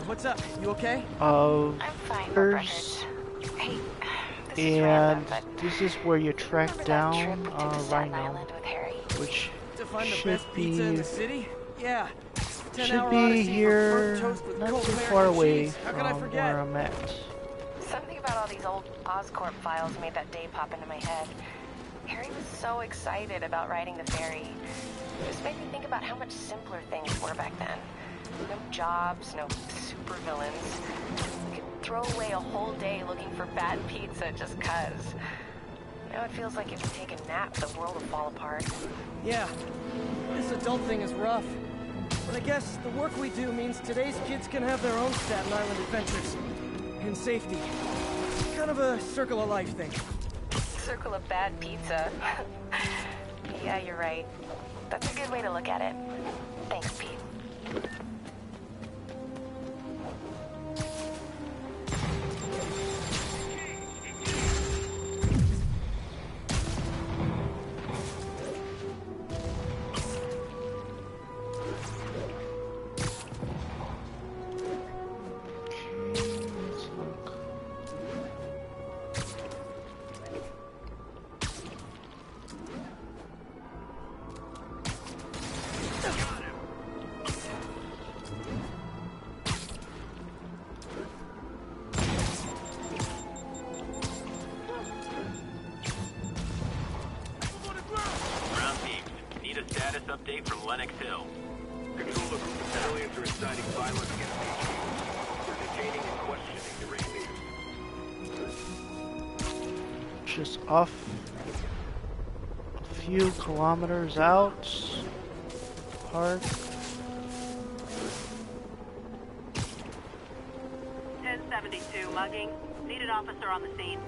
what's up? You okay? Of I'm fine, Earth. Hey, this is And random, but this is where you track remember that down trip we took to Staten Rhino, Island with Harry? which To find the should best pizza in be the city? Yeah. 10-hour should be odyssey for burnt here, toast with not cold too American far away cheese. How could I from forget? where I'm at. Something about all these old Oscorp files made that day pop into my head. Harry was so excited about riding the ferry. It just made me think about how much simpler things were back then. No jobs, no supervillains. We could throw away a whole day looking for bad pizza just 'cause. Now it feels like if you take a nap, the world will fall apart. Yeah. This adult thing is rough. But I guess the work we do means today's kids can have their own Staten Island adventures. In safety. Kind of a circle of life thing. Circle of bad pizza. Yeah, you're right. That's a good way to look at it. Thanks, Pete. Update from Lennox Hill. Control, a group of aliens are inciting violence against people. We're detaining and questioning the ringleaders. Just off a few kilometers out. Park. 1072 mugging. Needed officer on the scene.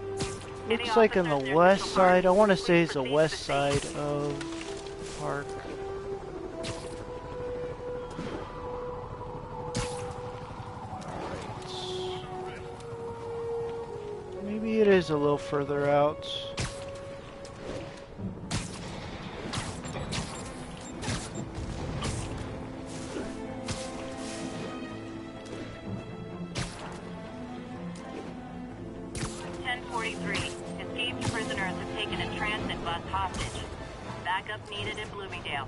Looks like on the west side. I want to say it's the west side of the park. Maybe it is a little further out. Escaped prisoners have taken a transit bus hostage. Backup needed in Bloomingdale.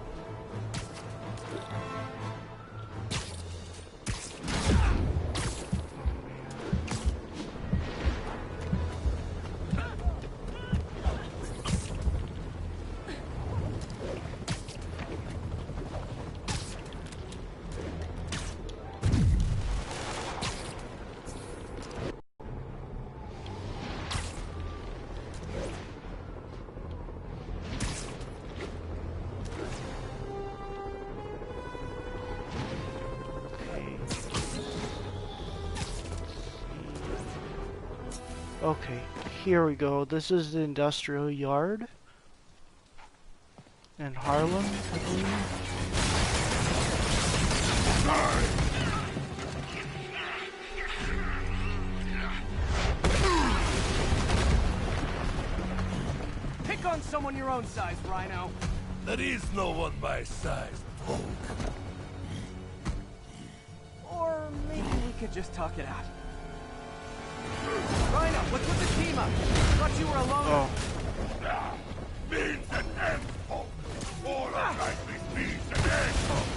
Okay, here we go. This is the industrial yard in Harlem, I believe. Pick on someone your own size, Rhino. There is no one my size, Poke. Or maybe we could just talk it out. Rhino, what's with the team up? Thought you were alone. Oh. Beans and ends, Poke. All of life is beans and ends, Poke.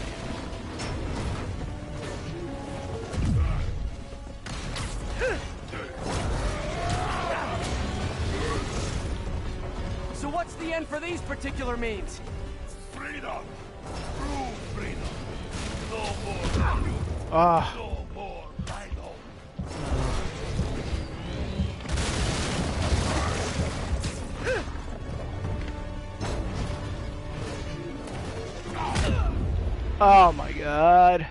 So what's the end for these particular means? Freedom. True freedom. No more you. Ah. No more Rhino. Oh my god.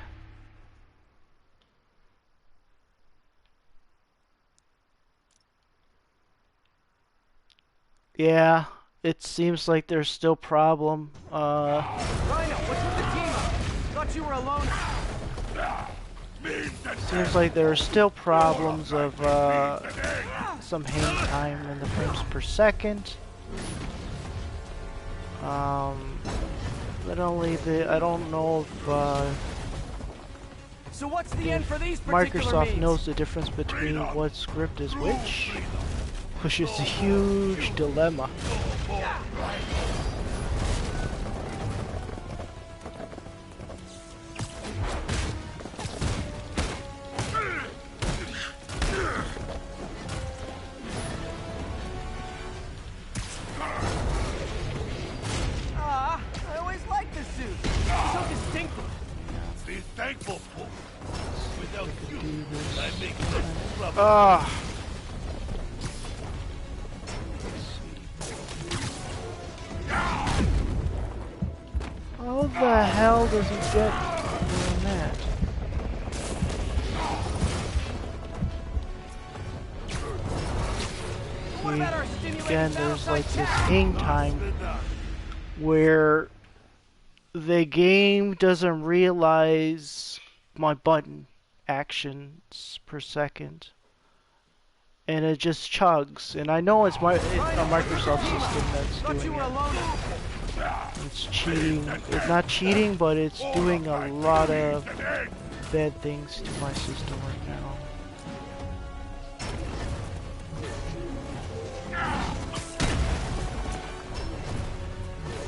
Yeah, it seems like there's still problem. Rhino, what's with the team up? Thought you were alone. Seems like there are still problems of some hang time in the frames per second. But only I don't know if So what's the end for these particular Microsoft means? knows the difference between what script is which is a huge dilemma. I always liked this suit. It's so distinctive. Be thankful for. Without you, I make less trouble. Ah. How the hell does he get doing that? What about our stimulating Again, there's like battleside this chat? hang time where the game doesn't realize my button actions per second, and it just chugs. And I know it's a Microsoft system that's Thought you doing were it. alone. It's cheating. It's not cheating, but it's doing a lot of bad things to my system right now.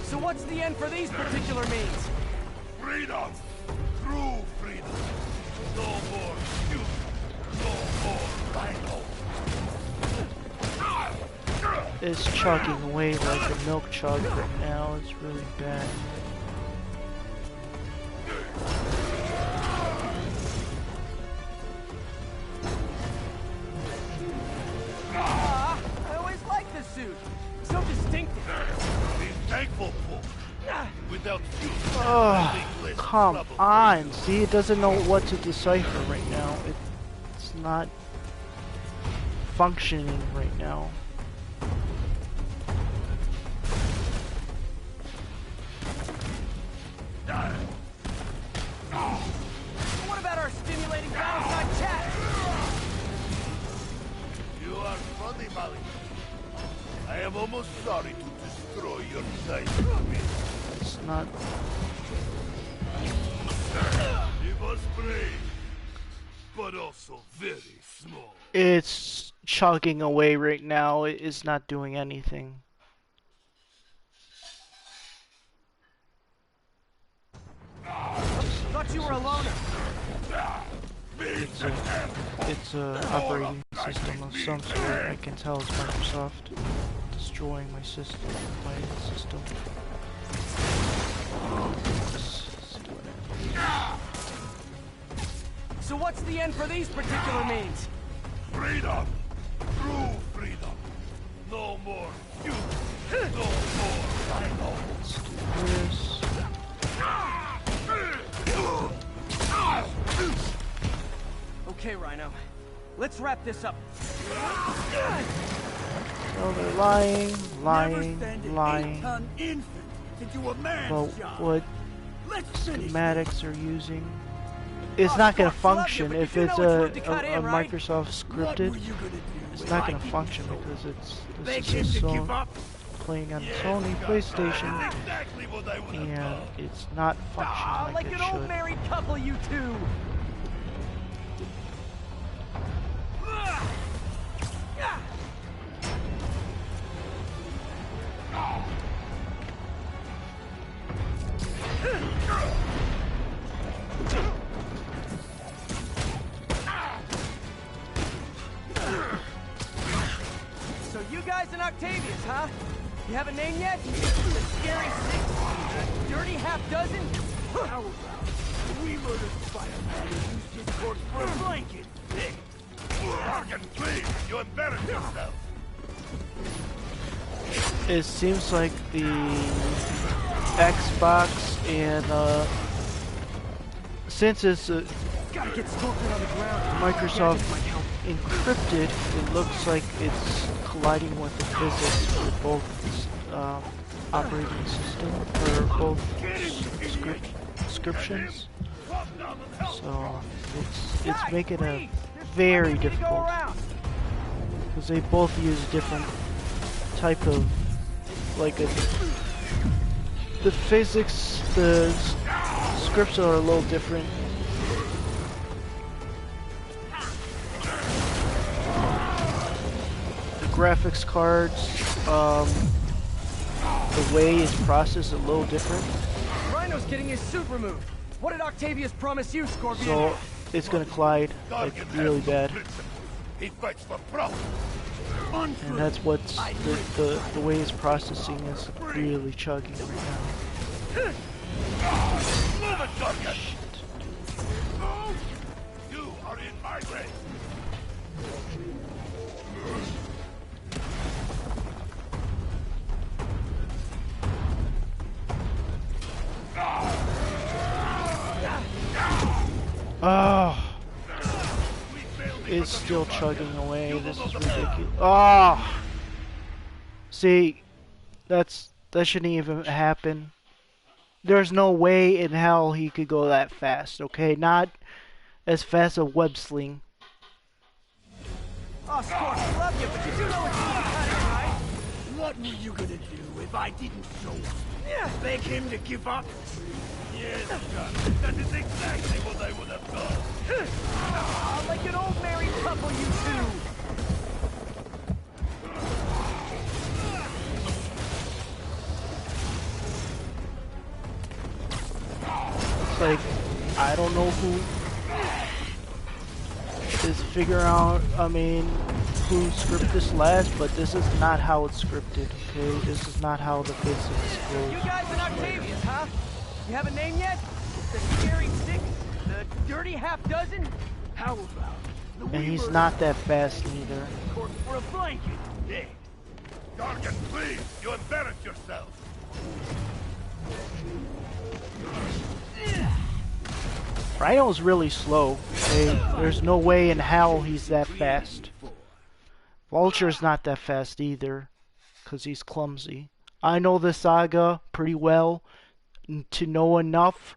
So what's the end for these particular means? Freedom! True freedom! No more you! No more Rhino! It's chugging away like a milk chug right now. It's really bad. I always liked this suit. So distinctive. Be thankful for. Without you, Oh, I make less come trouble. on. See, it doesn't know what to decipher right now. It's not functioning right now. What about our stimulating battleside chat? You are funny, Molly. I am almost sorry to destroy your sight. It's not. He was brave, but also very small. It's chugging away right now. It is not doing anything. Thought you were alone. It's a operating system of some sort. I can tell it's Microsoft destroying my system. So what's the end for these particular means? Freedom! True freedom! No more you! No more Rhino! Let's do this. Okay, Rhino. Let's wrap this up. So they're lying. About what schematics are using. It's not going to function if it's a Microsoft scripted. It's not going to function because this is Sony, playing on Sony PlayStation, and it's not functioning Like like it an old should. married couple, you two. So you guys in Octavius, huh? You have a name yet? The Scary Six? Dirty Half Dozen? How about we murdered Spiderman and used his corpse for a blanket? Morgan, please! You embarrass yourself! It seems like the Xbox and since it's Gotta get sculpted on the ground. Microsoft encrypted, it looks like it's colliding with the physics for both operating system, for both descriptions. So it's making it very difficult because they both use different type of the physics, the scripts are a little different graphics cards, the way it's processed is a little different. Rhino's getting his suit removed. What did Octavius promise you, Scorpion? So it's gonna collide like really bad. He fights for profit. And that's what's the way it's processing is really chugging right now. Move it, Duncan! You are in my way. Oh, it's still chugging away. This is ridiculous. Oh, see, that shouldn't even happen. There's no way in hell he could go that fast. Okay, not as fast as a web sling. Oh, Scorp, I love you, but you do know what you're cutting, right? What were you gonna do if I didn't show up? Yeah. Beg him to give up? Yes, John. That is exactly what I would have done. Like an old married couple, you two. It's like, I don't know who is figuring out, I mean, who scripted this last, but this is not how it's scripted, okay? This is not how the physics goes. You guys in Octavius, huh? You have a name yet? The Scary Six? The Dirty Half Dozen? How about And he's not that fast either. court for a blanket? Yeah. Gargan, please! You embarrass yourself! Rhino's really slow. Okay? There's no way in hell he's that fast. Vulture's not that fast either, because he's clumsy. I know the saga pretty well to know enough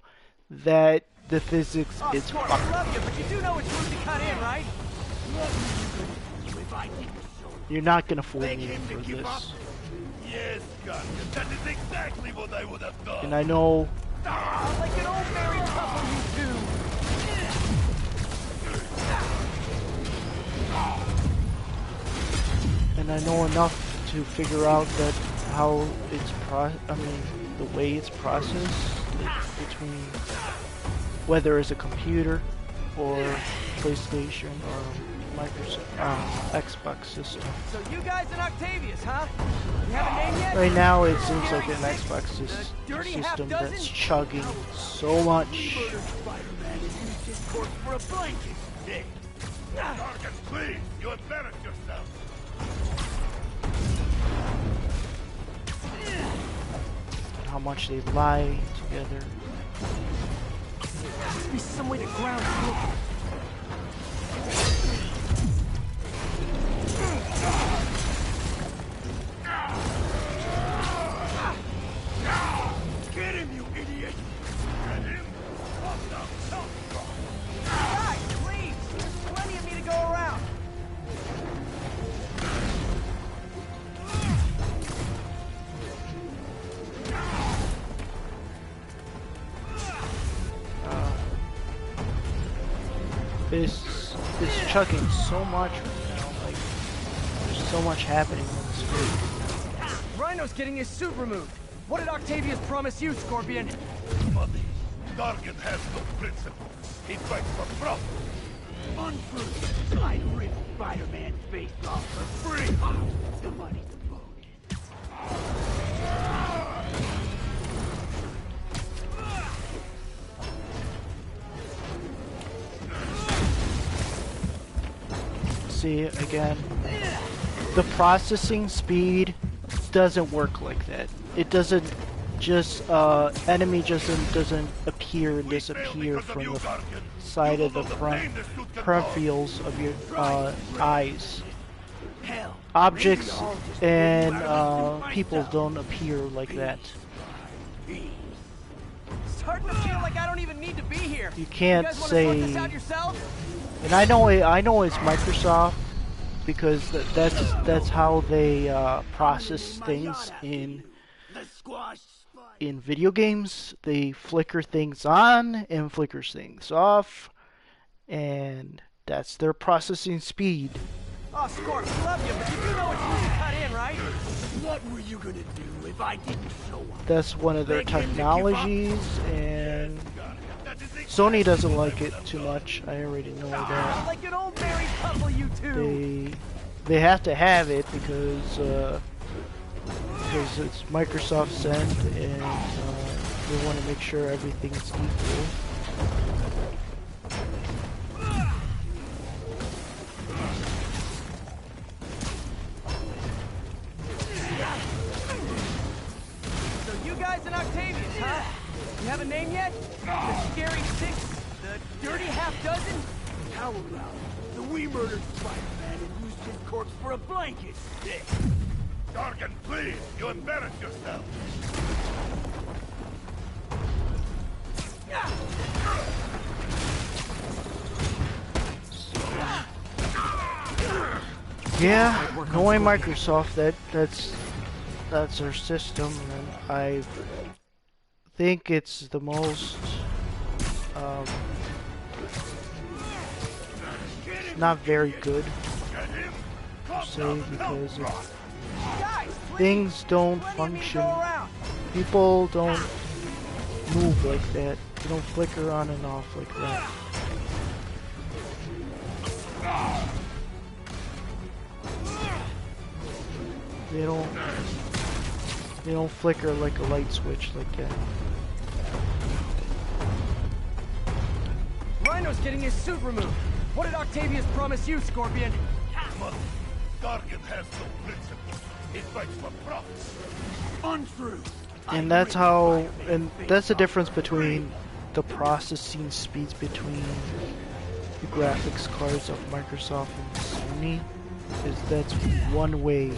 that the physics is Scorp, fucked. I love you, but you do know which route to cut in, right? You're not gonna fool Beg me him to for give up? this. Yes, Gargan, that is exactly what I would have done. And I know Like an old married couple, you two. enough to figure out that how it's the way it's processed between whether it's a computer or PlayStation or Microsoft Xbox system. So you guys in Octavius, huh? You have a name yet? Right now it seems like an Xbox system that's chugging so much. Spiderman used his court for a blanket. Yeah. Gargan, please! You embarrass yourself! How much they lie together. There must be some way to ground Scorpion. Get him, you idiot! Get him? What the hell? Guys, please! There's plenty of me to go around. It's chugging so much right now. Like, there's so much happening on the screen. Rhino's getting his suit removed. What did Octavius promise you, Scorpion? Money. Gargan has no principles. He fights for profit. Unproven. I'd rip Spider-Man's face off for free. The money's bogus. See, again, the processing speed doesn't work like that. It doesn't just, enemy just doesn't appear and disappear from the side of the front peripherals of your eyes. Objects and people don't appear like that. Starting to feel like I don't even need to be here. You can't You guys wanna say. sort this out yourselves? And I know it's Microsoft because that's how they process things in video games. They flicker things on and flickers things off, and that's their processing speed. Oh, Scorp, love you, but you do know it's easy to cut in, right? What were you gonna do if I didn't show up? That's one of their technologies, and Sony doesn't like it too much. I already know that. Like an old married couple, you two. They have to have it because it's Microsoft sent, and they want to make sure everything's equal. So you guys in Octavius, huh? You have a name yet? The Scary Six? The Dirty Half Dozen? How about the we murdered Spider-Man and used his corpse for a blanket stick? Dargan, please! You embarrass yourself! Yeah, knowing Microsoft, that's their system, and I think it's the most not very good per se, because things don't function. People don't move like that. They don't flicker on and off like that. They don't flicker like a light switch like that. Rhino's getting his suit removed. What did Octavius promise you, Scorpion? Mother, Dargan has no principles. He fights for profit. Untrue. And that's how, and that's the difference between the processing speeds between the graphics cards of Microsoft and Sony. Is that's one way.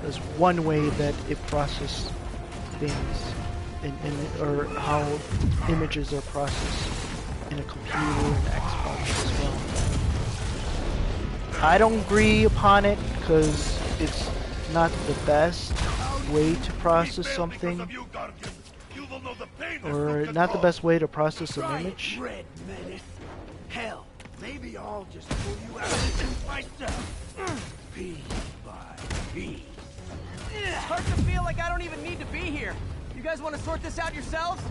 There's one way that it processes things, or how images are processed in a computer and Xbox as well. I don't agree upon it because it's not the best way to process something, or not the best way to process an image. Red menace. Hell, maybe I'll just pull you out of this myself. Piece by piece. It's hard to feel like I don't even need to be here. You guys want to sort this out yourselves?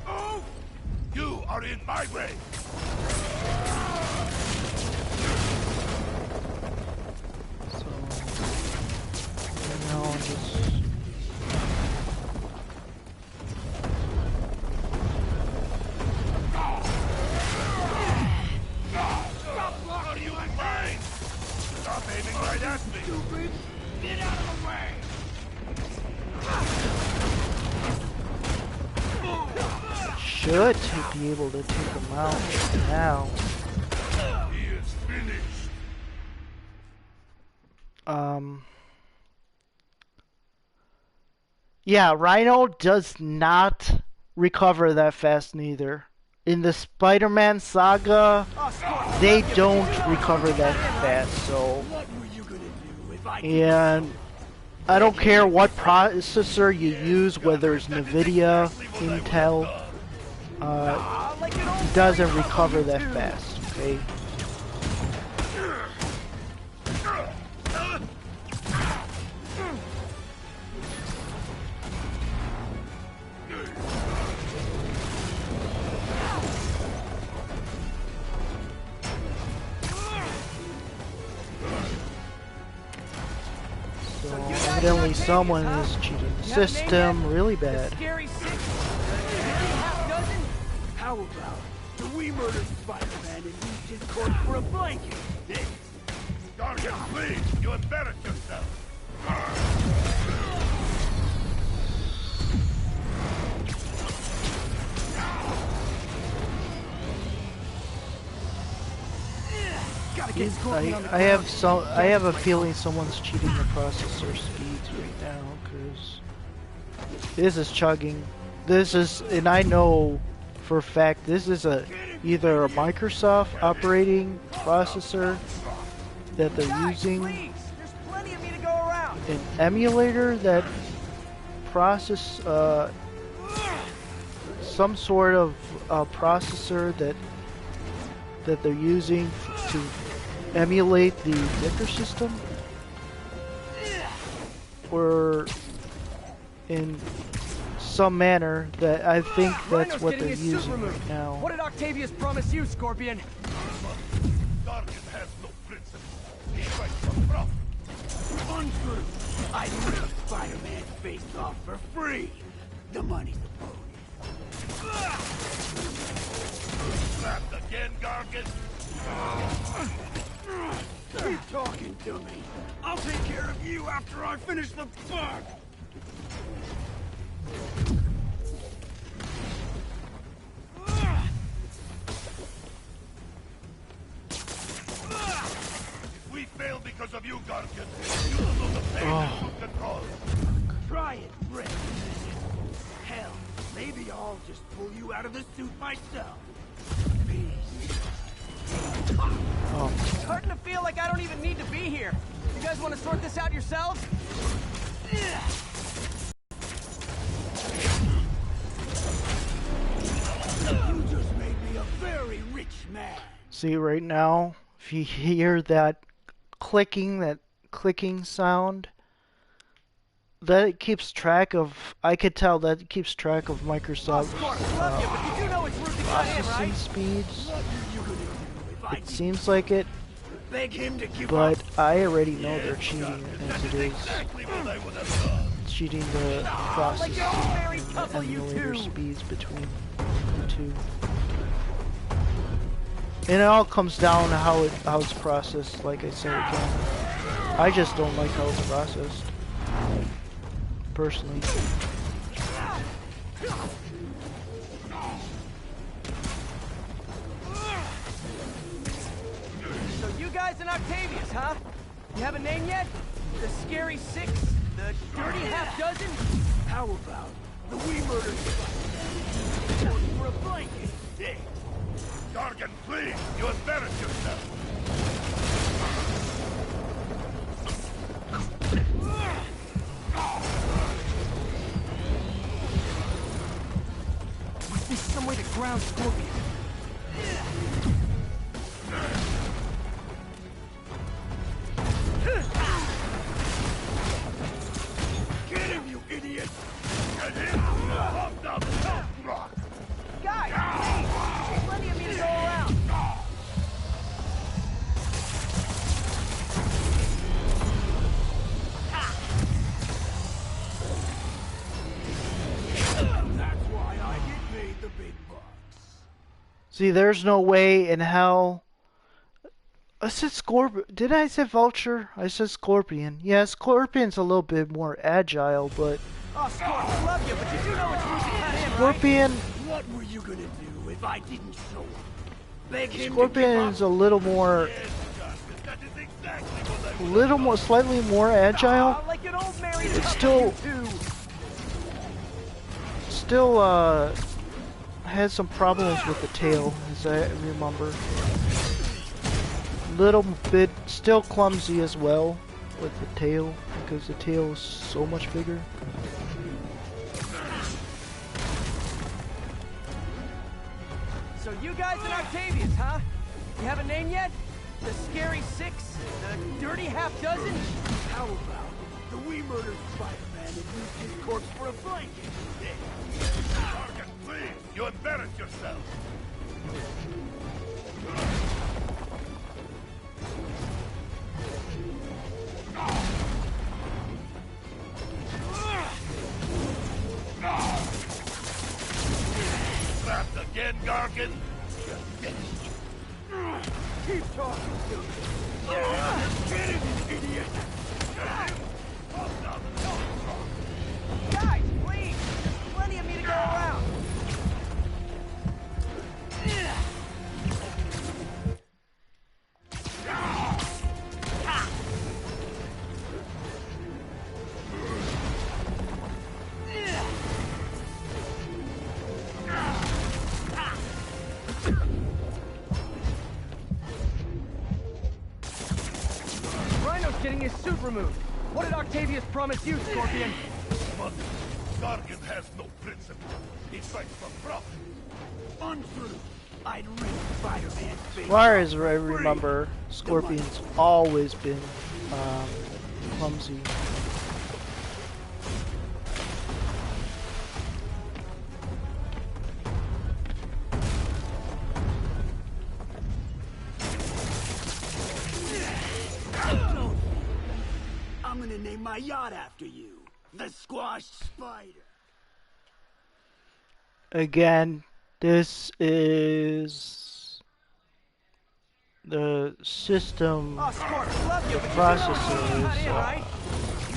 Oh! You are in my way! So, now I'll just... Are you mine? Stop aiming right at me! Stupid! Get out of the way! Should be able to take him out now. He is finished. Yeah, Rhino does not recover that fast neither. In the Spider-Man saga, they don't recover that fast, so... And I don't care what processor you use, whether it's NVIDIA, Intel, it doesn't recover that fast, okay? So evidently someone is cheating the system really bad. How about the we murdered Spider-Man and used his corpse for a blanket? Dargan, please! You embarrass yourself! I have a feeling someone's cheating the processor speeds right now, because this is chugging. This is, and I know for a fact this is either a Microsoft operating processor that they're using, an emulator that process some sort of processor that they're using to emulate the Dicker system, or in some manner that I think that's what they're using right now. What did Octavius promise you, Scorpion? Darkin has no principle. He fights for profit. Untrue. I ripped Spider-Man's face off for free. The money's a bonus. Trapped again, Gargan? Keep talking to me. I'll take care of you after I finish the bug. If we fail because of you, Gargan, you will know the pain that you can cause. Try it, Rick. Hell, maybe I'll just pull you out of the suit myself. Peace. It's starting to feel like I don't even need to be here. You guys want to sort this out yourselves? You just made me a very rich man. See, right now, if you hear that clicking sound, that it keeps track of, I could tell that it keeps track of Microsoft's processing speeds. It seems like it, but I already know they're cheating as it is. Cheating the processing and emulator speeds between the two. And it all comes down to how it's processed, like I said again. I just don't like how it's processed, personally. So you guys and Octavius, huh? You have a name yet? The Scary Six? The Dirty Half Dozen? How about the We Murdered Spider-Man? For a blanket. Hey. Gargan, please, you embarrass yourself. Must be some way to ground Scorpion. Get him, you idiot! Get him! Pop down the top rock! Guys, please! There's plenty of me to go around. That's why I get paid the big bucks. See, there's no way in hell. I said Scorpion. Did I say Vulture? I said Scorpion. Yeah, Scorpion's a little bit more agile, but Oh, Scorp, I love you, but you do know it's Ruby cut in, right? Scorpion. What were you gonna do if I didn't show up? Beg him Scorpion to give is a little more, That is exactly what I slightly more agile. Oh, like an old married It's couple, still- you two. Still, had some problems with the tail, as I remember. Little bit, still clumsy as well with the tail, because the tail is so much bigger. So you guys and Octavius, huh? You have a name yet? The Scary Six? The Dirty Half Dozen? How about the We Murdered Spider-Man and used his corpse for a blanket? Gargan, please, you embarrass yourself. Trapped again, Gargan? Keep talking to me. Get him, you idiot! Pop down the top rock! Guys, please! There's plenty of me to go around. Rhino's getting his suit removed. What did Octavius promise you, Scorpion? Mother, Target has no principle. He fights for profit. Untrue. I'd rip Spider-Man's face As far off as I for free. remember, Scorpion's always been clumsy. I'm gonna name my yacht after you. The Squash Spider. Again, this is the system Oh, Scorp, love you, but you processor not is, in, right?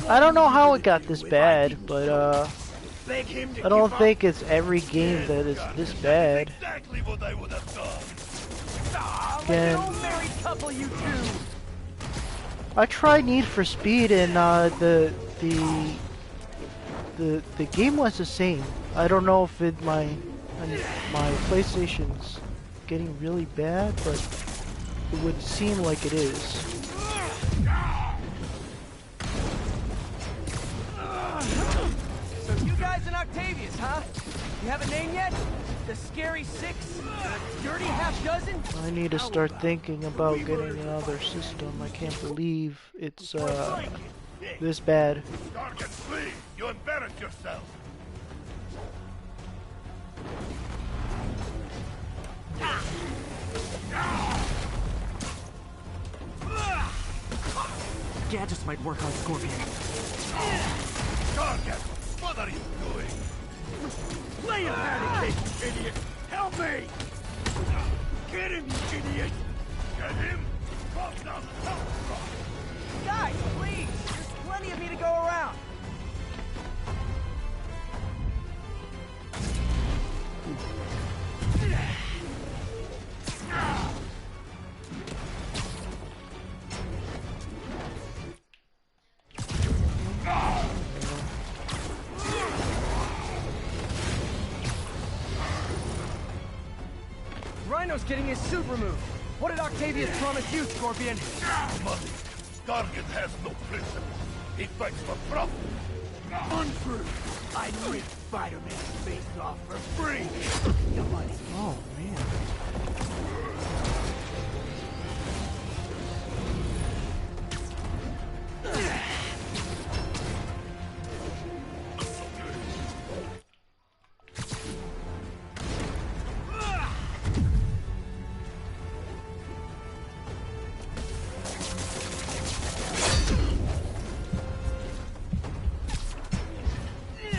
I don't know how it got this bad, but Beg him to I don't give think it's every game that is this bad. Exactly what I would have done. Aw, like Again, an old married couple, you two. I tried Need for Speed and the game was the same. I don't know if my PlayStation's getting really bad, but it would seem like it is. So you guys in Octavius, huh? You have a name yet? The Scary Six? The Dirty Half Dozen? I need to start thinking about getting another system. I can't believe it's this bad. Target, please. You embarrass yourself. Gadgets might work on Scorpion. Target, what are you doing? Lay a pancake, you idiot! Help me! Get him, you idiot! Get him? Drop down the top rock. Guys, please! There's plenty of me to go around. Rhino's getting his suit removed. What did Octavius promise you, Scorpion? Money. Target has no principle. He fights for profit. Untrue. I'd rip Spider-Man's face off for free. The money. Oh man.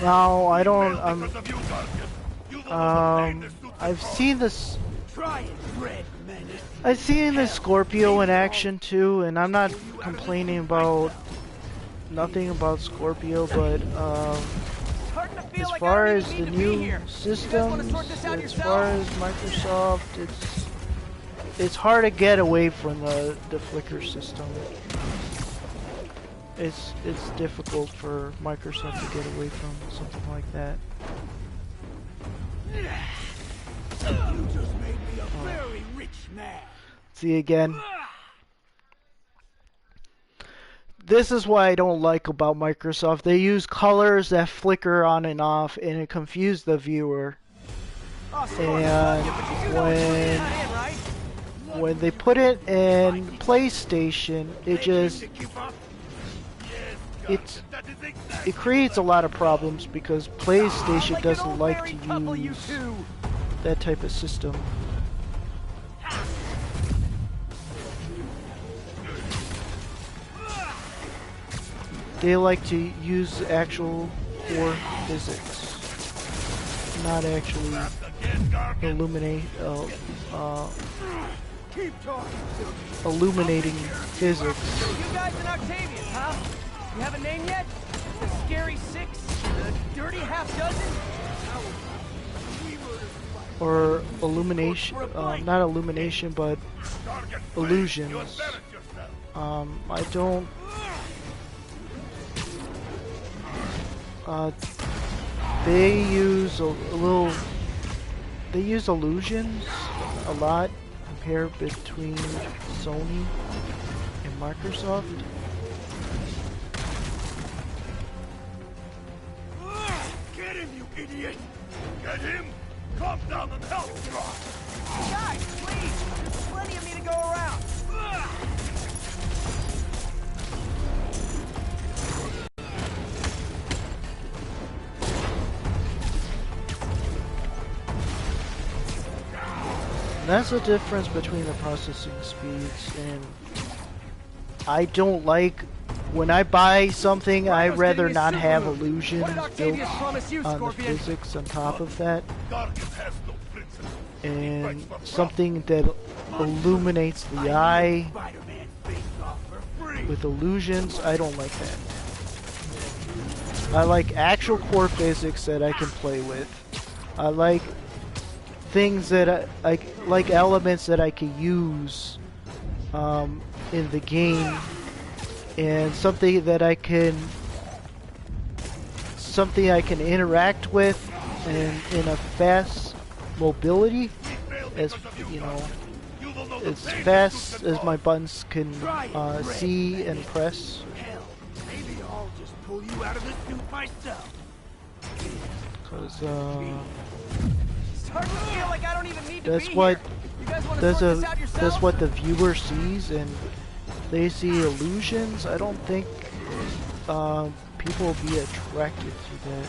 No, I don't. I've seen this. Try it, Red Menace. I've seen the Scorpio in action too, and I'm not complaining about nothing about Scorpio, but as far as the new systems, as far as Microsoft, it's hard to get away from the flicker system. It's difficult for Microsoft to get away from something like that. You just made me a very rich man. See again. This is what I don't like about Microsoft. They use colors that flicker on and off, and it confuses the viewer. And when they put it in PlayStation, it creates a lot of problems because PlayStation doesn't like to use that type of system. They like to use actual core physics, not actually illuminating physics. So you guys in Octavius, huh? You have a name yet? The Scary Six? The Dirty Half Dozen? Or illumination, not illumination, but illusions. I don't. They use They use illusions a lot compared between Sony and Microsoft. Get him, you idiot! Get him! Calm down and help drop! Guys, please! There's plenty of me to go around! That's the difference between the processing speeds, and I don't like when I buy something. I'd rather not have illusions built on the physics on top of that, and something that illuminates the eye with illusions. I don't like that. I like actual core physics that I can play with. I like things that I like elements that I can use in the game, and something I can interact with in a fast mobility, as you know, as fast as my buttons can see and press. Hell, maybe I'll just pull you out of this suit myself. Because Starting to feel like I don't even need to that's be what here. You guys want to sort this out yourselves? that's what the viewer sees, and they see illusions. I don't think people will be attracted to that.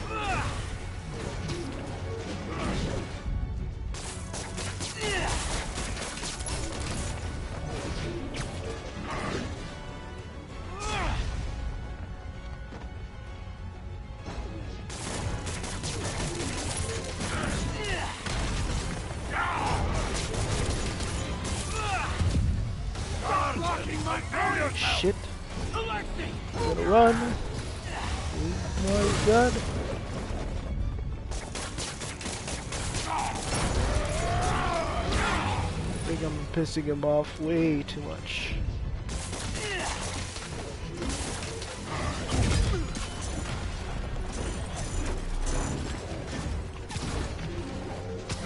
Shit. Gotta run. Oh my god. I think I'm pissing him off way too much.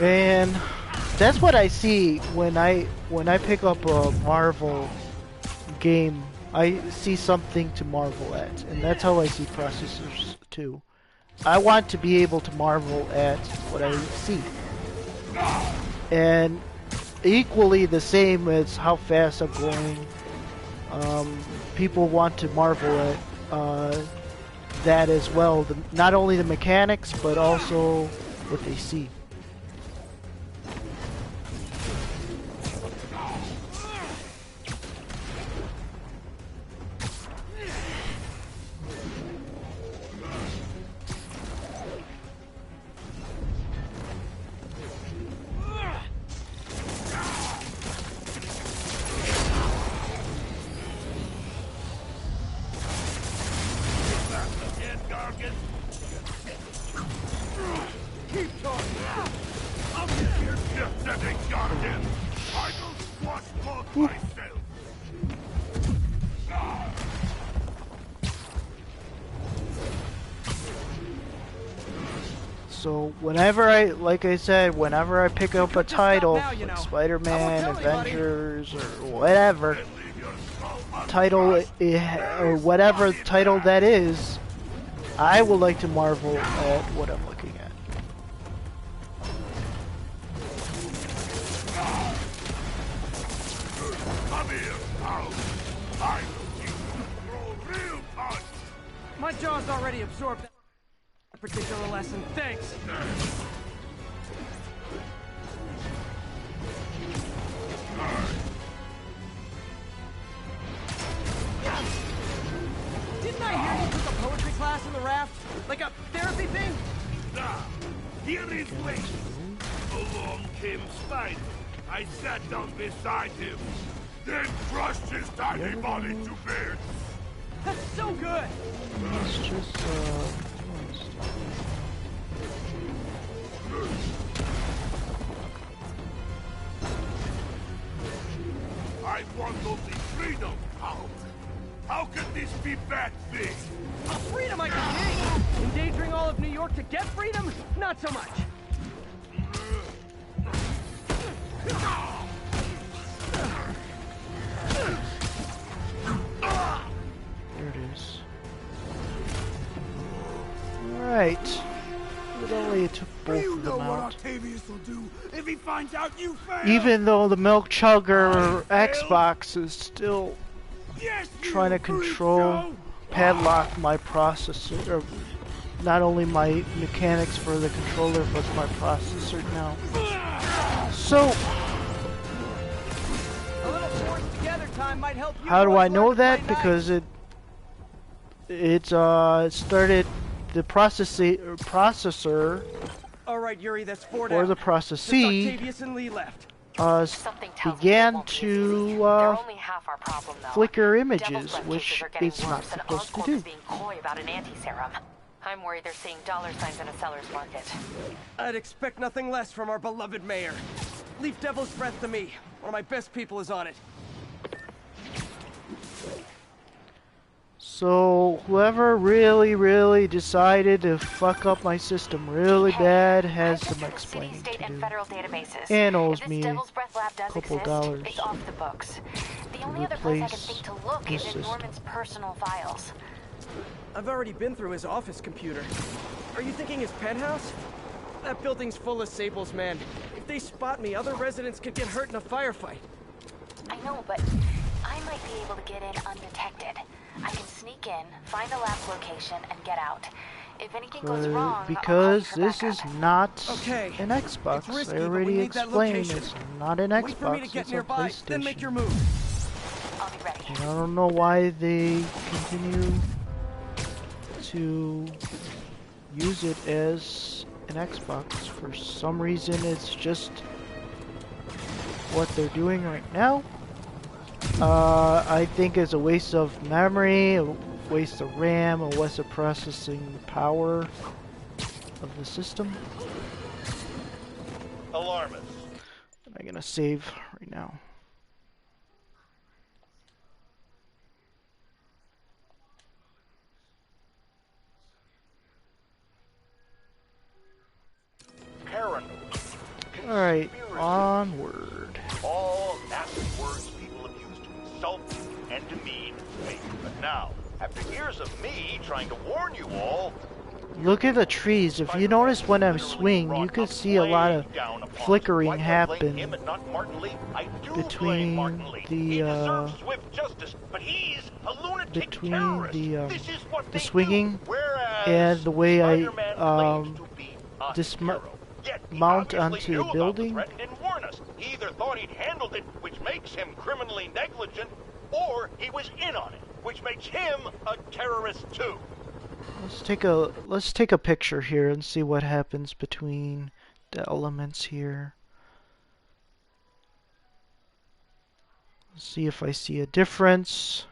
And that's what I see when I pick up a Marvel game. I see something to marvel at, and that's how I see processors too. I want to be able to marvel at what I see, and equally the same as how fast I'm going. People want to marvel at that as well. Not only the mechanics, but also what they see. So whenever like I said, whenever I pick up a title, like Spider-Man, Avengers, or whatever title, or whatever title that is, I would like to marvel at what I'm looking at. My jaw's already absorbed that particular lesson. Thanks. Didn't I hear you took a poetry class in the raft? Like a therapy thing? Now, here is Link. Along came Spider. I sat down beside him, then crushed his tiny body to bits. That's so good! Let's just, I want only freedom, Hound. How can this be bad thing? Freedom I can take! Endangering all of New York to get freedom? Not so much. there it is. Alright. Literally, it took both You of know them what out. Octavius will do if he finds out you failed. Even though the Milk Chugger Xbox is still trying to control, padlock my processor, or not only my mechanics for the controller, but my processor now. So, A little forced together time might help you how do I boys know learn to that? play Because nice. it started the processor All right, Yuri, that's 4 or down. the Just processee Octavius and Lee left. Something tells me it began won't be easy. to They're only half our problem, though. flicker Devil's images, breath which cases are getting it's not worse, and supposed to Oscorp do. is being coy about an anti-serum. I'm worried they're seeing dollar signs in a seller's market. I'd expect nothing less from our beloved mayor. Leave Devil's Breath to me. One of my best people is on it. So whoever really decided to fuck up my system really bad has some explaining to do. And owes me a couple dollars It's off the books. The only other place I can think to look is in Norman's personal files. I've already been through his office computer. Are you thinking his penthouse? That building's full of sables, man. If they spot me, other residents could get hurt in a firefight. I know, but I might be able to get in undetected. I can sneak in, find the lab's location, and get out. If anything goes wrong, because this is not okay. an Xbox. It's risky, I but we already need that explained location. it's not an Wait for me to Xbox, get it's a nearby, then make your PlayStation. move. I'll be ready. And I don't know why they continue to use it as an Xbox. For some reason, it's just what they're doing right now. I think it's a waste of memory, a waste of RAM, a waste of processing power of the system. Alarmist. I'm gonna save right now. Paranoid. Alright, onward. All nasty words people have used to insult and demean me. But now, after years of me trying to warn you all, Look at the trees. If you notice when I'm swinging, you can see a lot of flickering happen between the swinging and the way I dismount onto the building. He either thought he'd handled it, which makes him criminally negligent, or he was in on it, which makes him a terrorist too. Let's take a picture here and see what happens between the elements here. Let's see if I see a difference.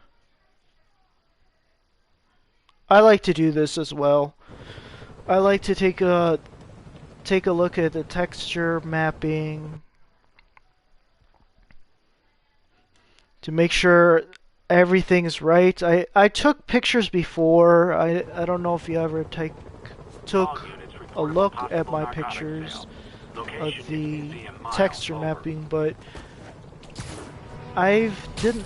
I like to do this as well. I like to take a look at the texture mapping to make sure everything's right. I took pictures before. I don't know if you ever took a look at my pictures of the texture mapping, but I've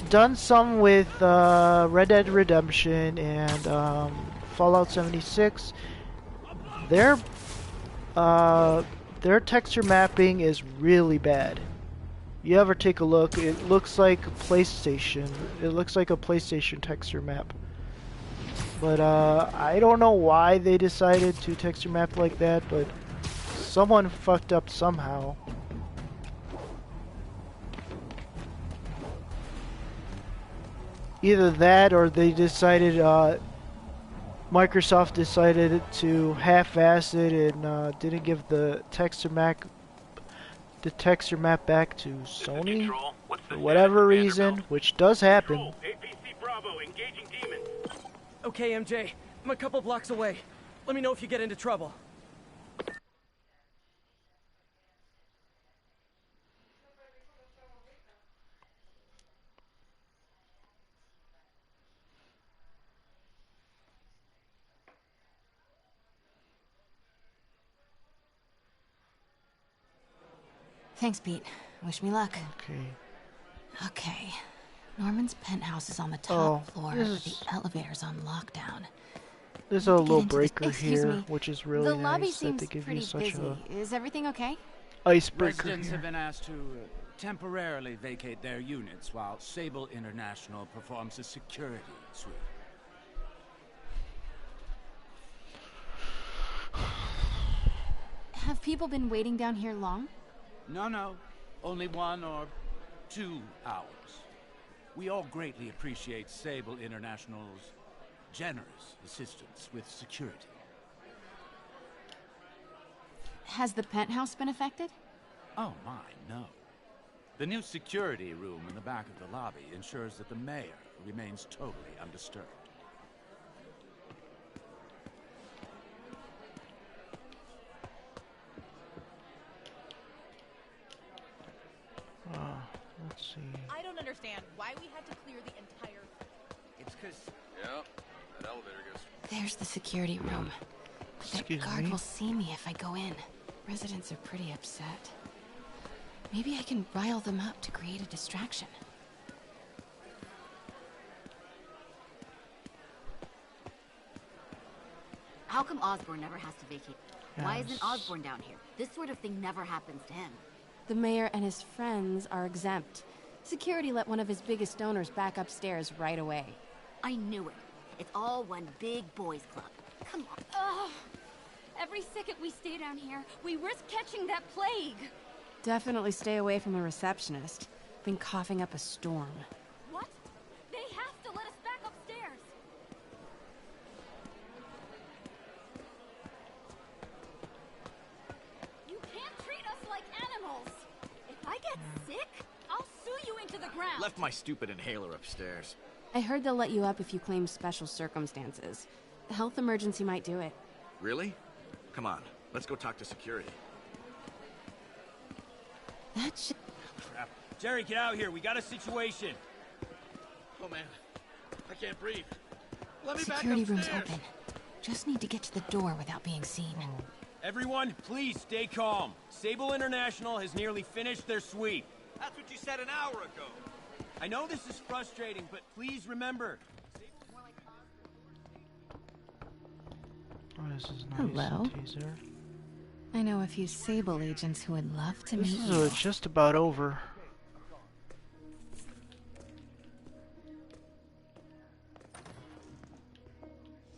done some with Red Dead Redemption and Fallout 76. Their texture mapping is really bad. You ever take a look, it looks like PlayStation. It looks like a PlayStation texture map. But I don't know why they decided to texture map like that, but someone fucked up somehow. Either that or they decided, Microsoft decided to half-ass it and didn't give the texture map back to Sony for whatever reason, which does happen. APC Bravo, engaging demons. Okay, MJ. I'm a couple blocks away. Let me know if you get into trouble. Thanks, Pete. Wish me luck. Okay. Okay. Norman's penthouse is on the top floor, but the elevator's on lockdown. There's I a need to get little into this- breaker Excuse here, me. which is really The lobby nice that seems they give you pretty such busy. Is everything okay? a icebreaker Residents here. have been asked to temporarily vacate their units while Sable International performs a security sweep. Have people been waiting down here long? No. Only 1 or 2 hours. We all greatly appreciate Sable International's generous assistance with security. Has the penthouse been affected? Oh my, no. The new security room in the back of the lobby ensures that the mayor remains totally undisturbed. Let's see. I don't understand why we had to clear the entire... It's because... Yeah, that elevator goes... There's the security room. That Excuse guard me? will see me if I go in. Residents are pretty upset. Maybe I can rile them up to create a distraction. How come Osborn never has to vacate? Why Yes. isn't Osborn down here? This sort of thing never happens to him. The mayor and his friends are exempt. Security let one of his biggest donors back upstairs right away. I knew it. It's all one big boys club. Come on. Ugh. Every second we stay down here, we risk catching that plague. Definitely stay away from the receptionist. Been coughing up a storm. What? They have to let us back upstairs. You can't treat us like animals. If I get sick, I'll sue you into the ground. Left my stupid inhaler upstairs. I heard they'll let you up if you claim special circumstances. A health emergency might do it. Really? Come on, let's go talk to security. That should... Crap. Jerry, get out here. We got a situation. Oh man, I can't breathe. Let me Security back room's upstairs. open. Just need to get to the door without being seen. Everyone, please stay calm. Sable International has nearly finished their sweep. That's what you said an hour ago. I know this is frustrating, but please remember. Oh, this is nice. Hello. Teaser. I know a few Sable agents who would love to This meet is you. just about over.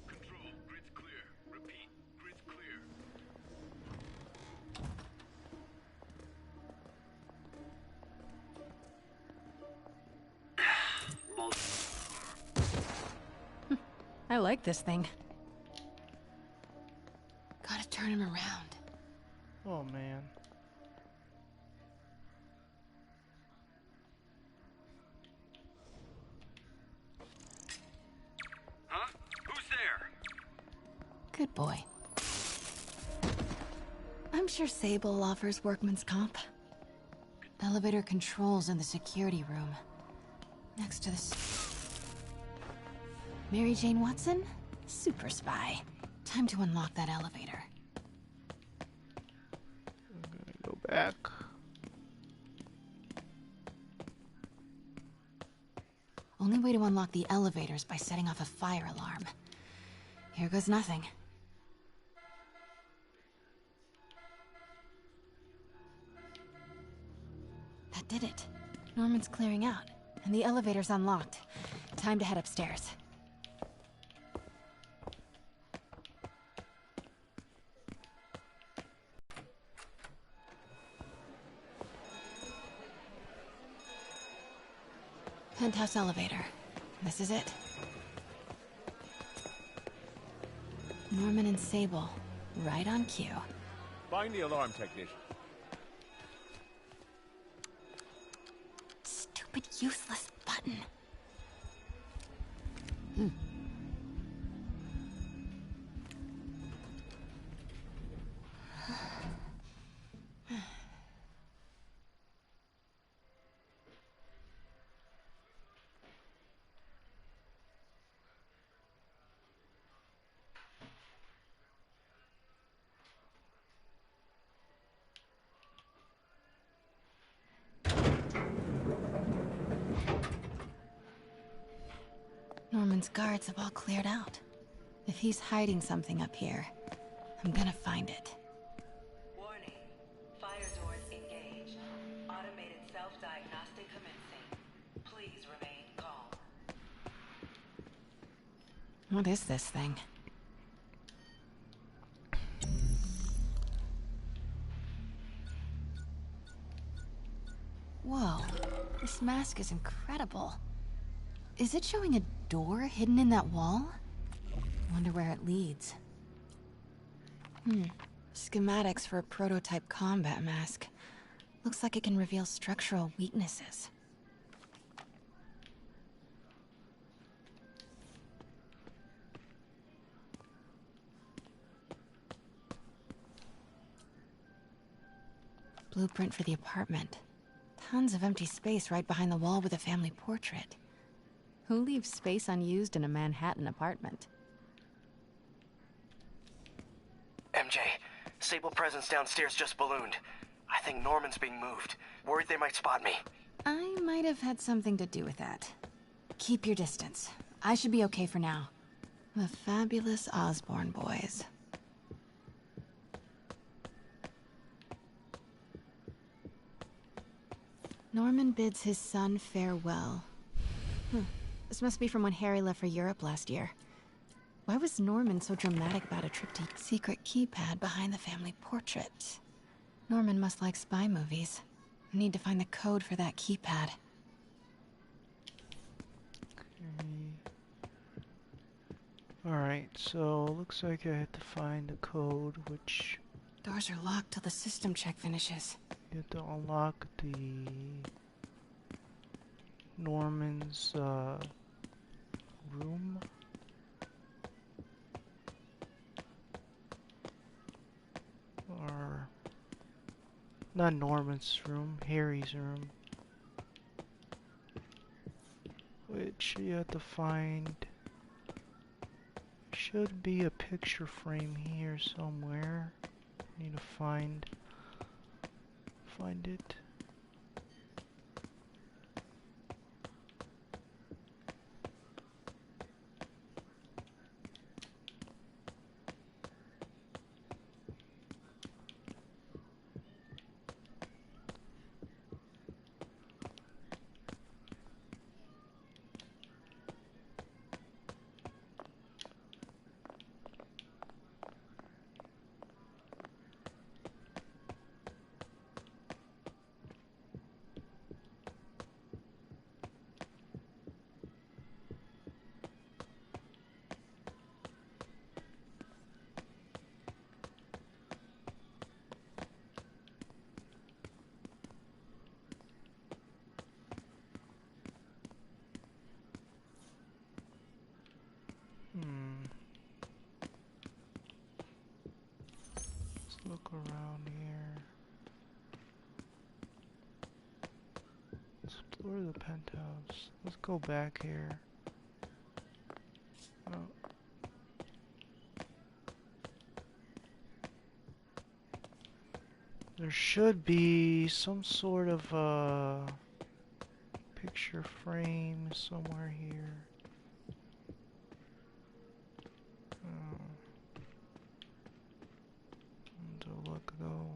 Control, grid's clear. Repeat, grid's clear. I like this thing. Gotta turn him around. Oh man. Huh? Who's there? Good boy. I'm sure Sable offers workman's comp. Elevator controls in the security room. Next to the... Mary Jane Watson? Super spy. Time to unlock that elevator. I'm gonna go back. Only way to unlock the elevator is by setting off a fire alarm. Here goes nothing. That did it. Norman's clearing out, and the elevator's unlocked. Time to head upstairs. Penthouse elevator. This is it. Norman and Sable, right on cue. Find the alarm technician. Stupid, useless button. Norman's guards have all cleared out. If he's hiding something up here, I'm gonna find it. Warning. Fire doors engaged. Automated self-diagnostic commencing. Please remain calm. What is this thing? Whoa, this mask is incredible. Is it showing a door hidden in that wall? Wonder where it leads. Schematics for a prototype combat mask. Looks like it can reveal structural weaknesses. Blueprint for the apartment. Tons of empty space right behind the wall with a family portrait. Who leaves space unused in a Manhattan apartment? MJ, Sable presence downstairs just ballooned. I think Norman's being moved. Worried they might spot me. I might have had something to do with that. Keep your distance. I should be okay for now. The fabulous Osborn boys. Norman bids his son farewell. This must be from when Harry left for Europe last year. Why was Norman so dramatic about a trip to secret keypad behind the family portrait? Norman must like spy movies. I need to find the code for that keypad. Alright, so looks like I had to find the code, which... Doors are locked till the system check finishes. You have to unlock the... Norman's, room? Or... Not Norman's room, Harry's room. Which you have to find... Should be a picture frame here somewhere. Need to find it. Let's look around here. Explore the penthouse. Let's go back here. Oh. There should be some sort of picture frame somewhere here. To look though.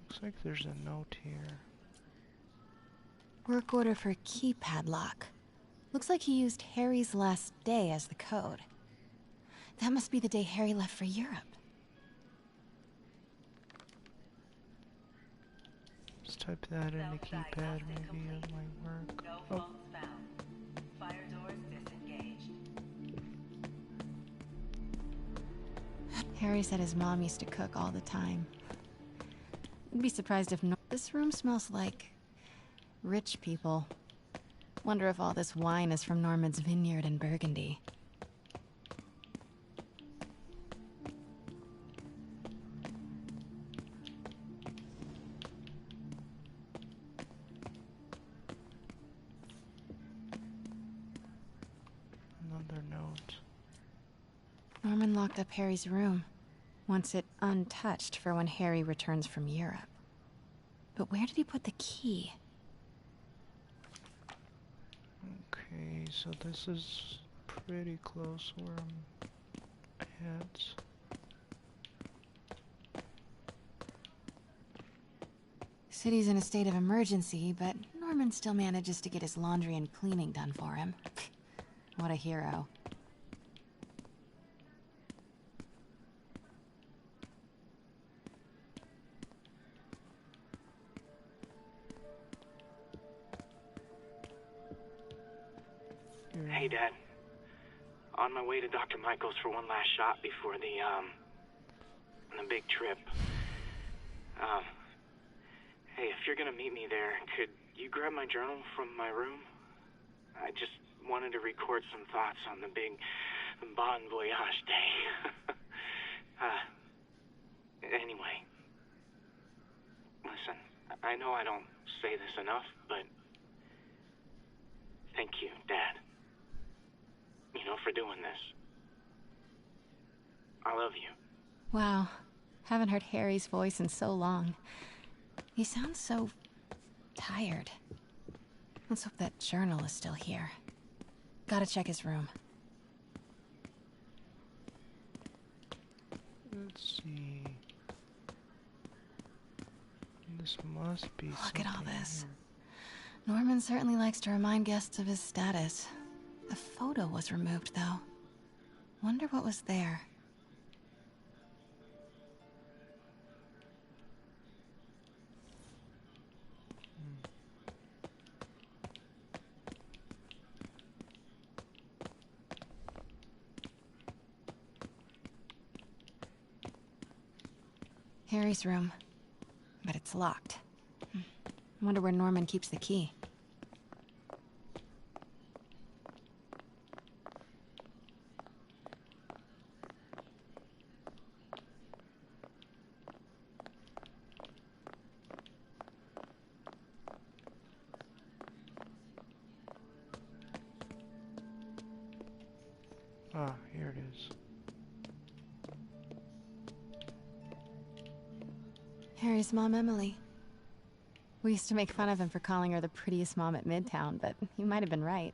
Looks like there's a note here. Work order for keypad lock. Looks like he used Harry's last day as the code. That must be the day Harry left for Europe. Let's type that in the keypad, maybe it might work. No phones found. Fire doors disengaged. Harry said his mom used to cook all the time. I'd be surprised if this room smells like rich people. Wonder if all this wine is from Norman's vineyard in Burgundy. Norman locked up Harry's room. Wants it untouched for when Harry returns from Europe. But where did he put the key? Okay, so this is pretty close where I'm at. City's in a state of emergency, but Norman still manages to get his laundry and cleaning done for him. What a hero. Hey, Dad. On my way to Dr. Michael's for one last shot before the big trip. Hey, if you're gonna meet me there, could you grab my journal from my room? I just wanted to record some thoughts on the big Bon Voyage day. Anyway. Listen, I know I don't say this enough, but thank you, Dad. You know, for doing this. I love you. Wow. Haven't heard Harry's voice in so long. He sounds so tired. Let's hope that journal is still here. Gotta check his room. Let's see. This must be Look at all this. Here. Norman certainly likes to remind guests of his status. The photo was removed, though. Wonder what was there. Harry's room. But it's locked. Wonder where Norman keeps the key. Ah, here it is. Harry's mom, Emily. We used to make fun of him for calling her the prettiest mom at Midtown, but he might have been right.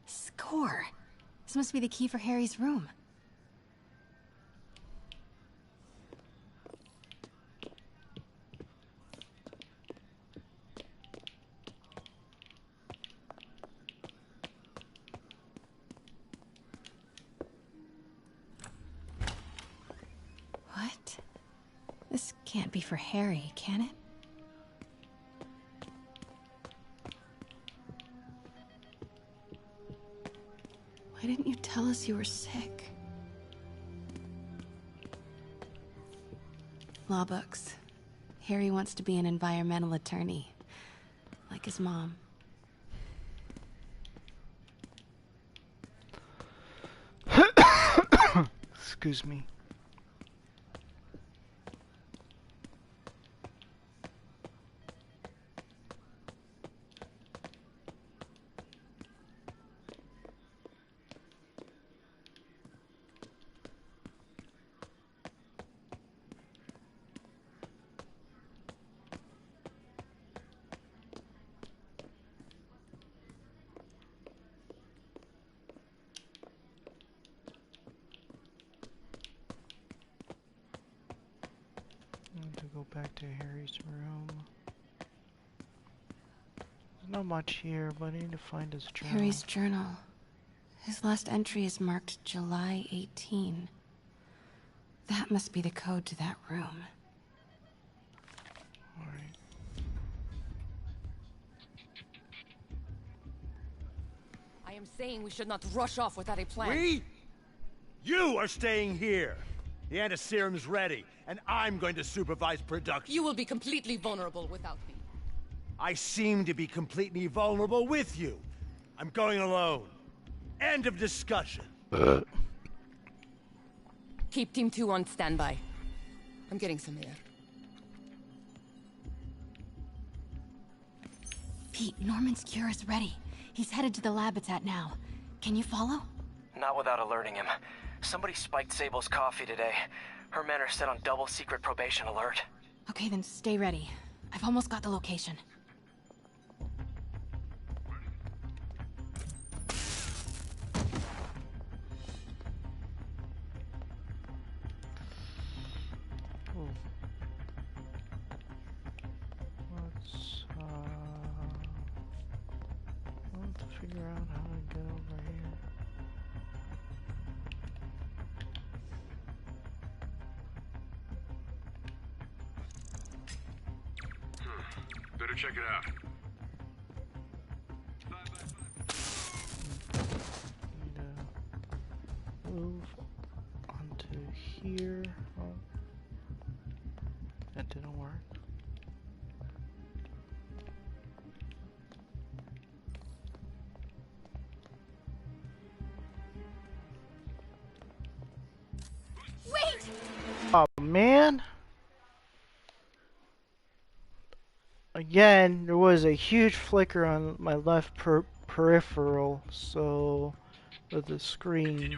Score! This must be the key for Harry's room. What? This can't be for Harry, can it? Why didn't you tell us you were sick? Law books. Harry wants to be an environmental attorney, like his mom. Excuse me. To go back to Harry's room. There's not much here, but I need to find his journal. Harry's journal. His last entry is marked July 18. That must be the code to that room. Alright. I am saying we should not rush off without a plan. We? You are staying here. The antiserum's ready, and I'm going to supervise production. You will be completely vulnerable without me. I seem to be completely vulnerable with you. I'm going alone. End of discussion. Keep Team 2 on standby. I'm getting some air. Pete, Norman's cure is ready. He's headed to the lab it's at now. Can you follow? Not without alerting him. Somebody spiked Sable's coffee today. Her men are set on double secret probation alert. Okay, then stay ready. I've almost got the location. Let's figure out how to get over here. Better check it out. Move onto here. Oh, that didn't work. Wait! Oh man! Again, there was a huge flicker on my left peripheral, so of the screen.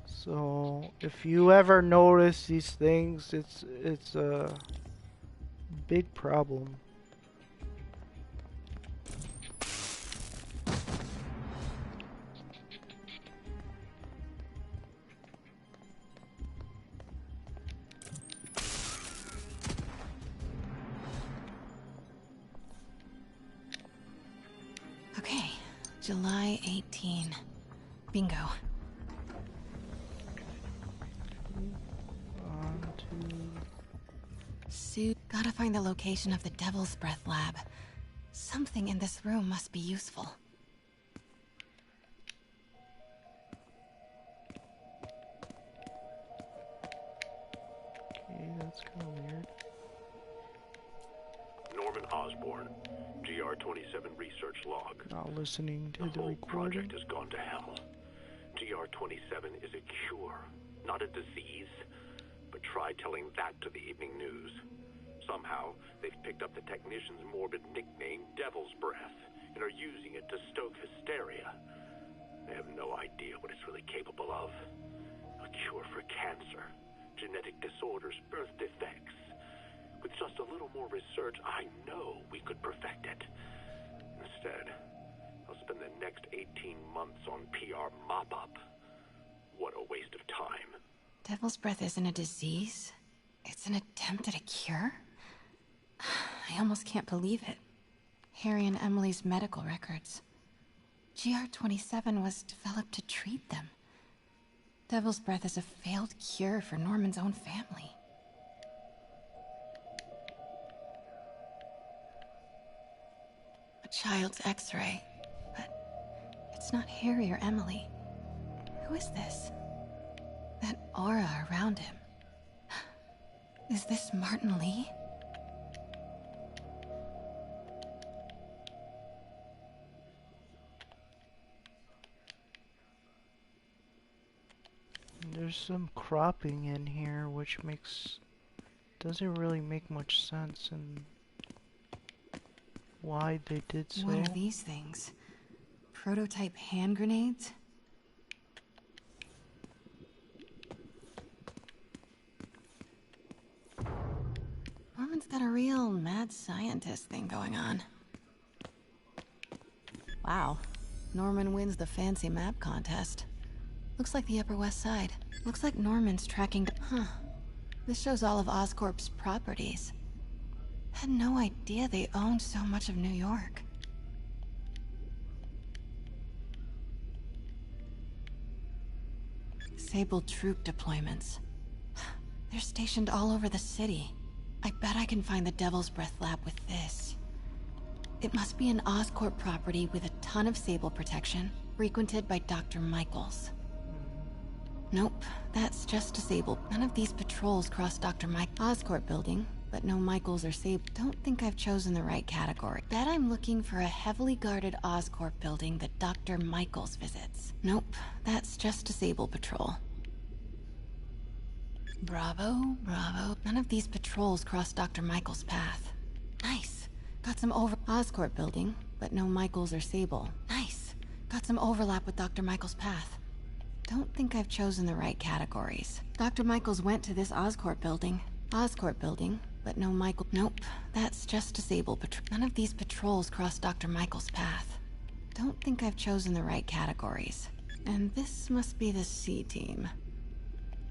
So if you ever notice these things, it's a big problem. Okay, July 18. Bingo. Sue, gotta find the location of the Devil's Breath lab. Something in this room must be useful. Okay, that's kind of weird. Norman Osborn, GR-27 research log. Not listening to the whole recording. project has gone to hell. GR-27 is a cure, not a disease. But try telling that to the evening news. Somehow, they've picked up the technician's morbid nickname, Devil's Breath, and are using it to stoke hysteria. They have no idea what it's really capable of. A cure for cancer, genetic disorders, birth defects. With just a little more research, I know we could perfect it. Instead, I'll spend the next 18 months on PR mop-up. What a waste of time. Devil's Breath isn't a disease. It's an attempt at a cure? I almost can't believe it. Harry and Emily's medical records. GR-27 was developed to treat them. Devil's Breath is a failed cure for Norman's own family. A child's X-ray. But it's not Harry or Emily. Who is this? That aura around him. Is this Martin Lee? There's some cropping in here which doesn't really make much sense in why they did so. What are these things? Prototype hand grenades? Norman's got a real mad scientist thing going on. Wow. Norman wins the fancy map contest. Looks like the Upper West Side. Looks like Norman's tracking... Huh. This shows all of Oscorp's properties. Had no idea they owned so much of New York. Sable troop deployments. They're stationed all over the city. I bet I can find the Devil's Breath lab with this. It must be an Oscorp property with a ton of Sable protection, frequented by Dr. Michaels. Nope, that's just a Sable. None of these patrols cross Dr. Oscorp building, but no Michaels or Sable. Don't think I've chosen the right category. Bet I'm looking for a heavily guarded Oscorp building that Dr. Michaels visits. Nope, that's just a Sable patrol. Bravo, bravo. None of these patrols cross Dr. Michaels' path. Nice. Got some over Oscorp building, but no Michaels or Sable. Got some overlap with Dr. Michael's path. Don't think I've chosen the right categories. Dr. Michaels went to this Oscorp building. Oscorp building, but no Michael. Nope, that's just disabled patrol. None of these patrols cross Dr. Michael's path. Don't think I've chosen the right categories. And this must be the C team.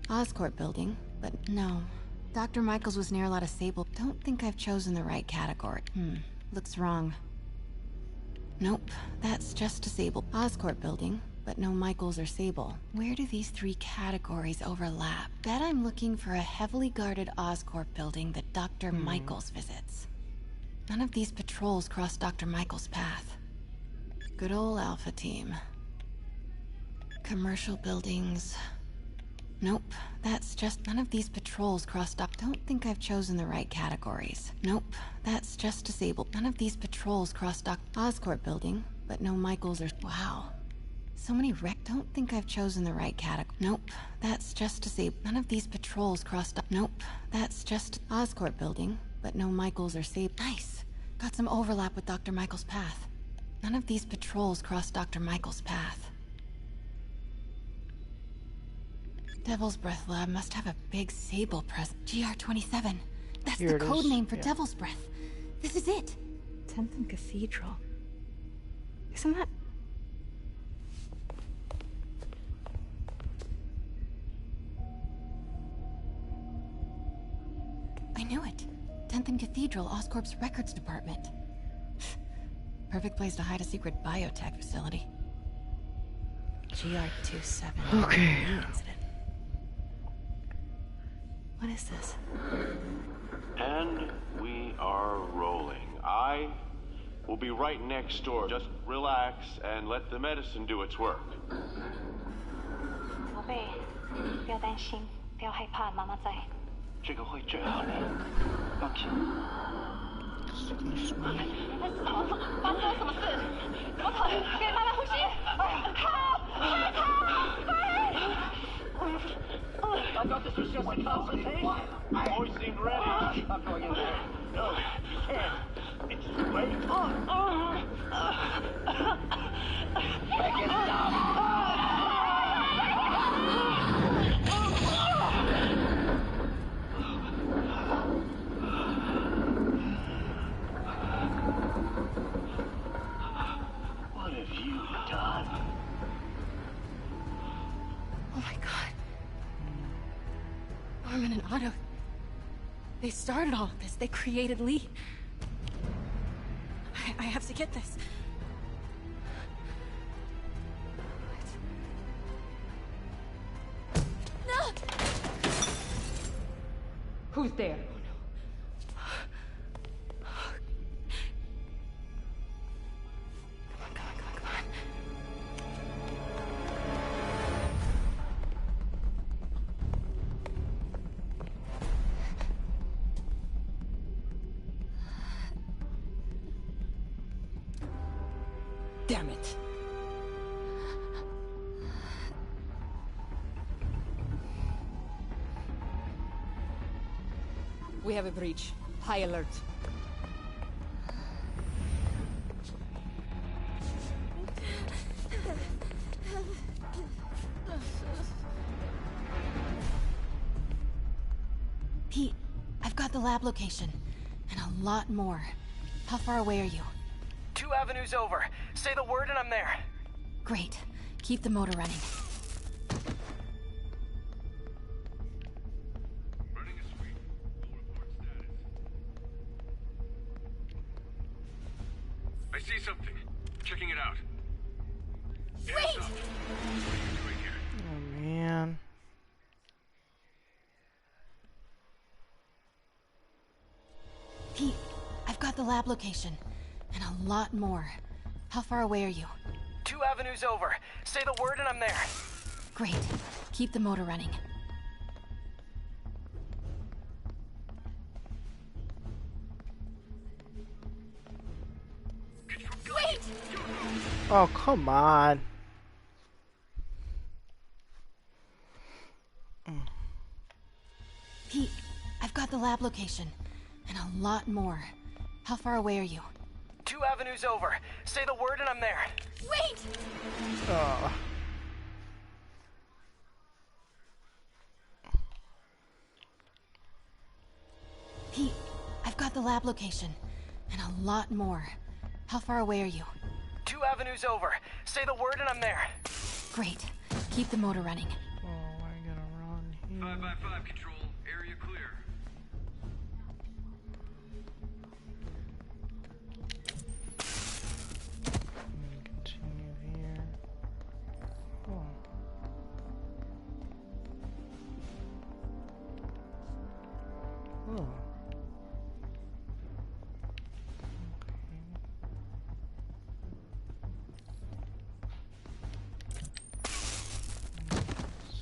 Oscorp building, but no. Dr. Michaels was near a lot of Sable. Don't think I've chosen the right category. Looks wrong. Nope, that's just disabled. Oscorp building, but no Michaels or Sable. Where do these three categories overlap? Bet I'm looking for a heavily guarded Oscorp building that Dr. Michaels visits. None of these patrols cross Dr. Michaels' path. Good old Alpha team. Commercial buildings. Nope, that's just none of these patrols cross Doc. Don't think I've chosen the right categories. Nope, that's just disabled. None of these patrols cross Doc. Oscorp building, but no Michaels or. Wow. So many wreck. Don't think I've chosen the right category. Nope, that's just disabled. None of these patrols cross Doc. Nope, that's just Oscorp building, but no Michaels or Sable. Nice. Got some overlap with Dr. Michael's path. None of these patrols cross Dr. Michael's path. Devil's Breath Lab must have a big Sable presence. GR-27. That's the code name for Devil's Breath. This is it. 10th and Cathedral. Isn't that... I knew it. 10th and Cathedral, Oscorp's records department. Perfect place to hide a secret biotech facility. GR-27. Okay. Incident. What is this? And we are rolling. I will be right next door. Just relax and let the medicine do its work. 宝贝，不要担心，不要害怕，妈妈在。这个会治好的，放心。发生了什么事？怎么可能？给妈妈呼吸！靠！快跑！快！ I got this is just a consultation. Always seemed ready. I'm going in there. No, you can't. It's too late. Make it stop. What have you done? Oh my god. Norman and Otto. They started all of this. They created Lee. I have to get this. No! Who's there? Damn it. We have a breach. High alert. Pete, I've got the lab location. And a lot more. How far away are you? 2 avenues over. Say the word and I'm there. Great. Keep the motor running. Running a sweep. We'll report status. I see something. Checking it out. Hands up. What are you doing here? Oh man. Pete, I've got the lab location. And a lot more. How far away are you? 2 avenues over. Say the word and I'm there. Great. Keep the motor running. Wait! Oh, come on. Pete, I've got the lab location. And a lot more. How far away are you? 2 avenues avenues over. Say the word and I'm there. Wait! Pete, I've got the lab location. And a lot more. How far away are you? 2 avenues over. Say the word and I'm there. Great. Keep the motor running. Oh, I gotta run here. 5 control. Area clear. Continue here. Oh. Oh.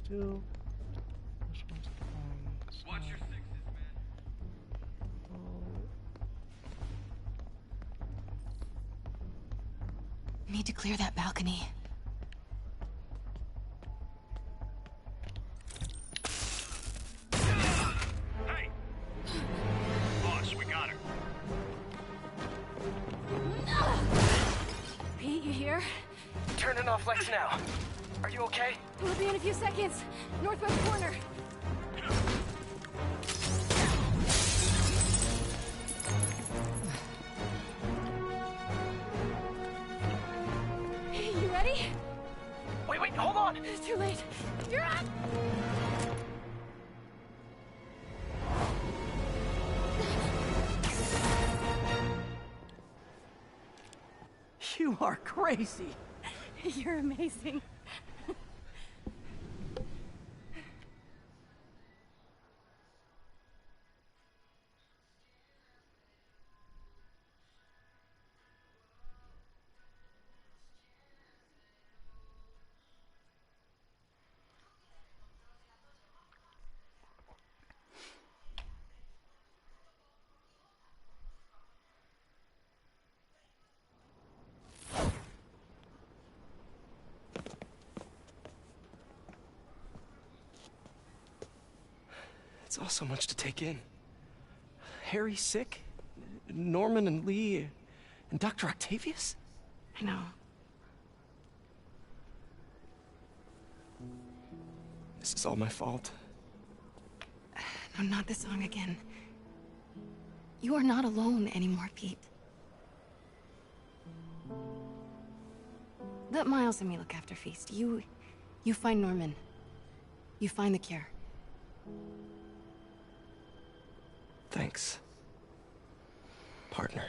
Still, this one's going. Watch your sixes, man. Need to clear that balcony. Hey! Boss, we got her. Pete, you here? Turning off lights now. Are you okay? We'll be in a few seconds. Northwest corner. You ready? Wait, hold on! It's too late. You're up! You are crazy. You're amazing. It's all so much to take in. Harry sick? Norman and Lee and Dr. Octavius? I know. This is all my fault. No, not this song again. You are not alone anymore, Pete. Let Miles and me look after Feast. You find Norman. You find the cure. Thanks, partner.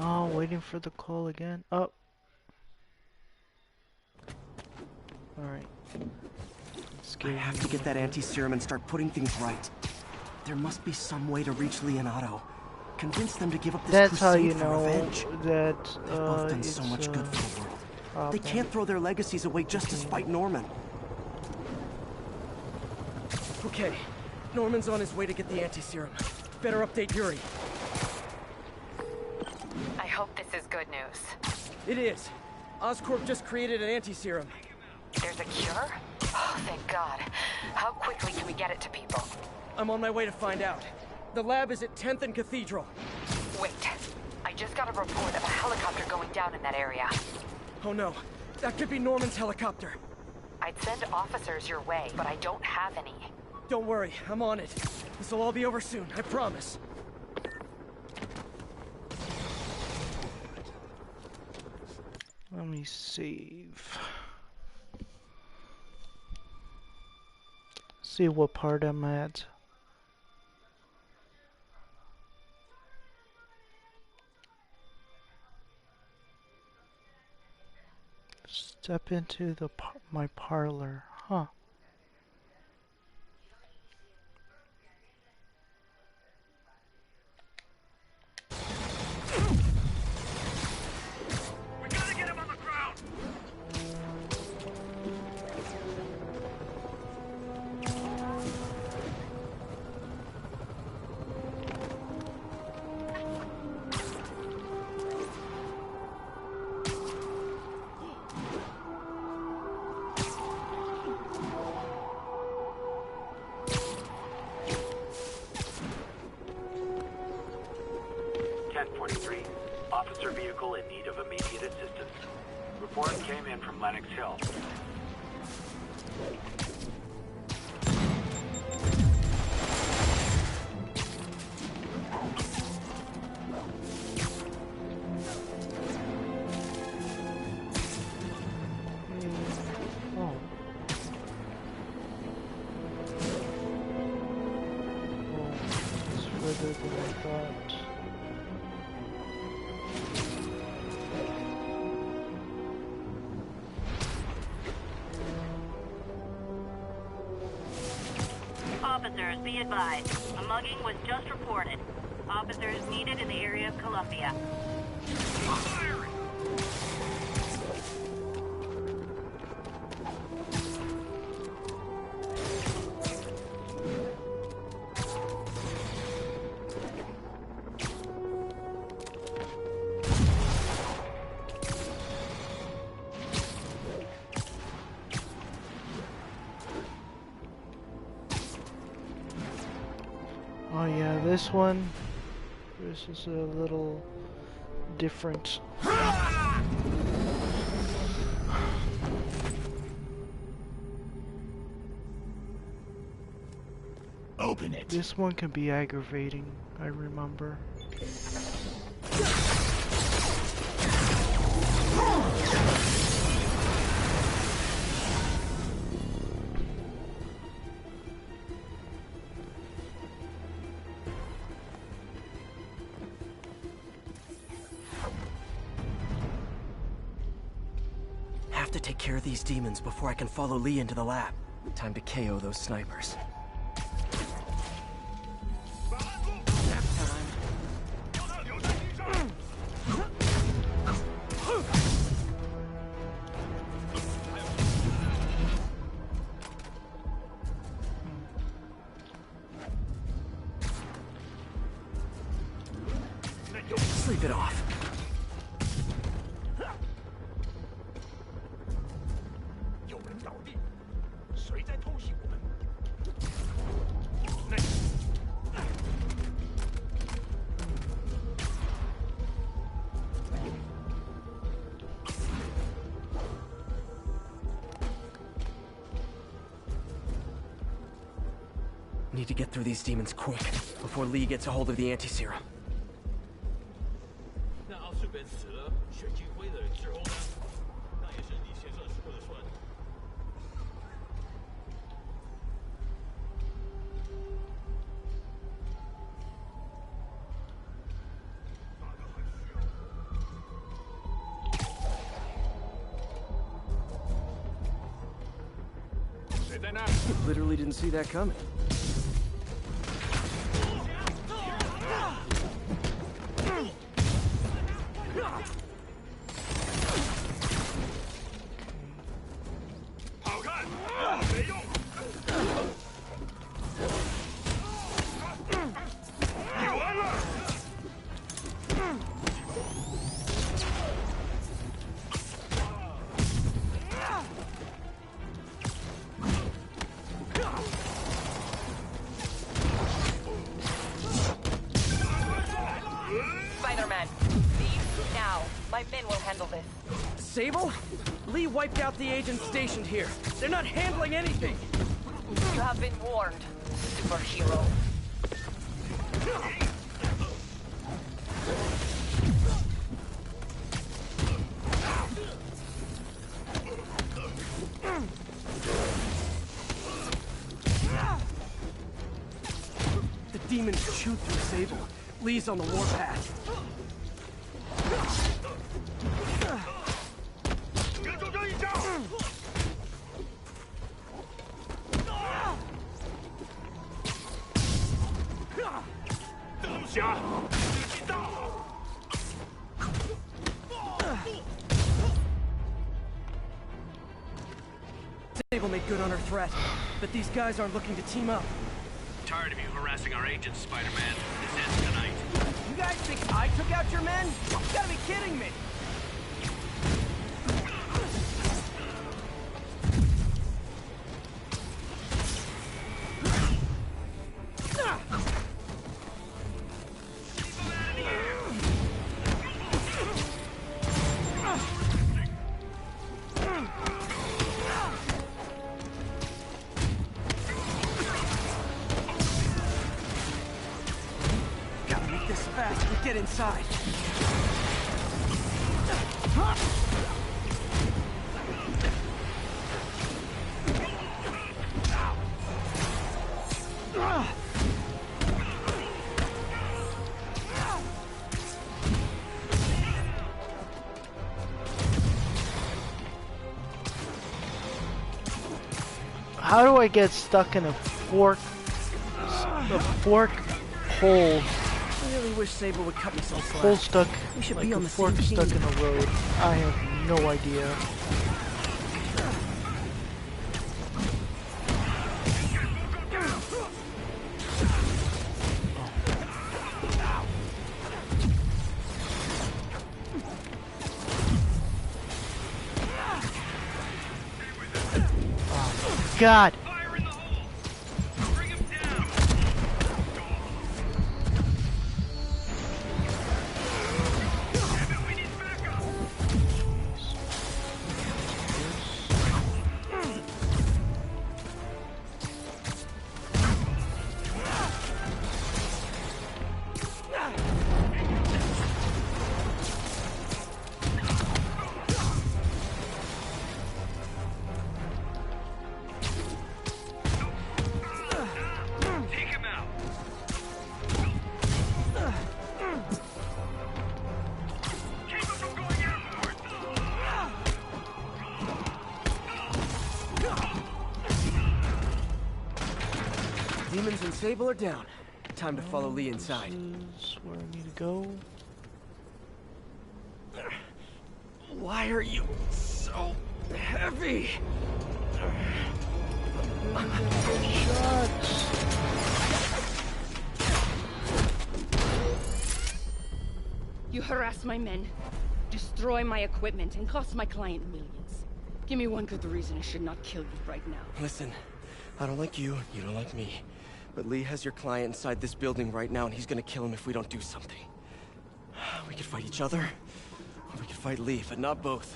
Oh, waiting for the call again. Oh. Alright. I have to get that anti-serum and start putting things right. There must be some way to reach Leonardo. Convince them to give up this That's how crusade you for know revenge. that They've both done so much good for the world. They can't throw their legacies away just to spite Norman. Okay, Norman's on his way to get the anti-serum. Better update Yuri. I hope this is good news. It is. Oscorp just created an anti-serum. There's a cure? Oh, thank God. How quickly can we get it to people? I'm on my way to find out. The lab is at 10th and Cathedral. Wait. I just got a report of a helicopter going down in that area. Oh no. That could be Norman's helicopter. I'd send officers your way, but I don't have any. Don't worry, I'm on it. This will all be over soon, I promise. Let me save. See what part I'm at. Step into the my parlor, huh? report came in from Lenox Hill. Officers, be advised. A mugging was just reported. Officers needed in the area of Columbia. Oh yeah, this one. This is a little different. Open it. This one can be aggravating, I remember. Have to take care of these demons before I can follow Lee into the lab. Time to KO those snipers. Sleep it off. Need to get through these demons quick, before Lee gets a hold of the anti-serum. Literally didn't see that coming. Spiderman, leave now. My men will handle this. Sable? Lee wiped out the agents stationed here. They're not handling anything. You have been warned, superhero. The demons chewed through Sable. Lee's on the warpath. Sable made good on her threat, but these guys aren't looking to team up. Tired of you harassing our agents, Spider-Man. This ends tonight. You guys think I took out your men? You gotta be kidding me! get inside. How do I get stuck in a fork hole? I really wish Sable would cut me some slack. Hole stuck, We should like be on a the fork same stuck team. in a road. I have no idea. God. Demons and Sable are down. Time to follow Lee inside. This is where I need to go. Why are you so heavy? You harass my men, destroy my equipment, and cost my client millions. Give me one good reason I should not kill you right now. Listen, I don't like you, you don't like me. But Lee has your client inside this building right now, and he's gonna kill him if we don't do something. We could fight each other, or we could fight Lee, but not both.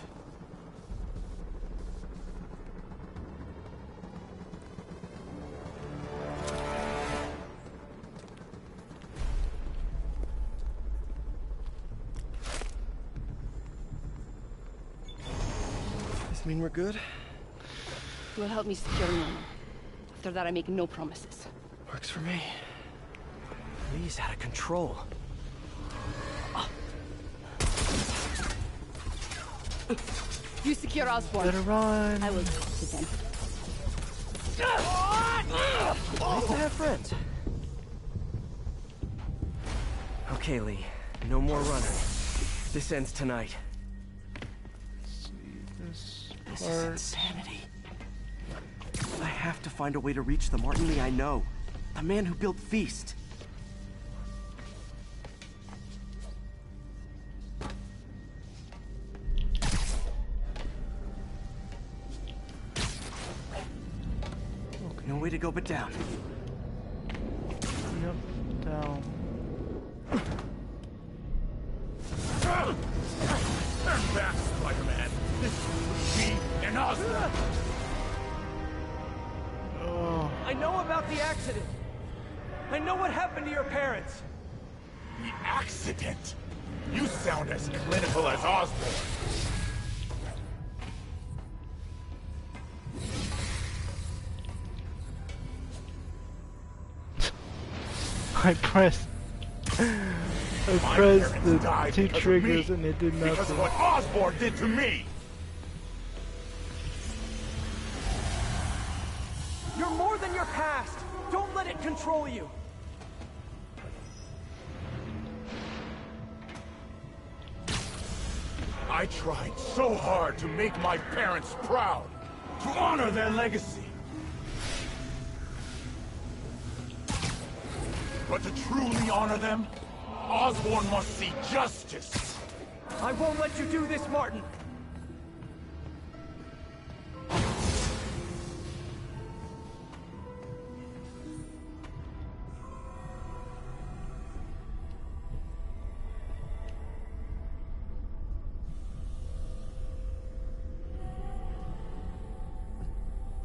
Does this mean we're good? You will help me secure Rino. After that, I make no promises. Works for me. Lee's out of control. You secure Osborn. Better run. I will talk to them. Nice to have friends. Okay, Lee. No more running. This ends tonight. This is insanity. I have to find a way to reach the Martin Lee I know. The man who built Feast. No way to go but down. Yep, down. Turn back, Spider-Man. This is me and Osborn. I know about the accident. I know what happened to your parents. The accident? You sound as clinical as Osborn. I pressed the two triggers and it did nothing. Because of what Osborn did to me! You're more than your past. Don't let it control you. I tried so hard to make my parents proud, to honor their legacy. But to truly honor them, Osborn must see justice. I won't let you do this, Martin.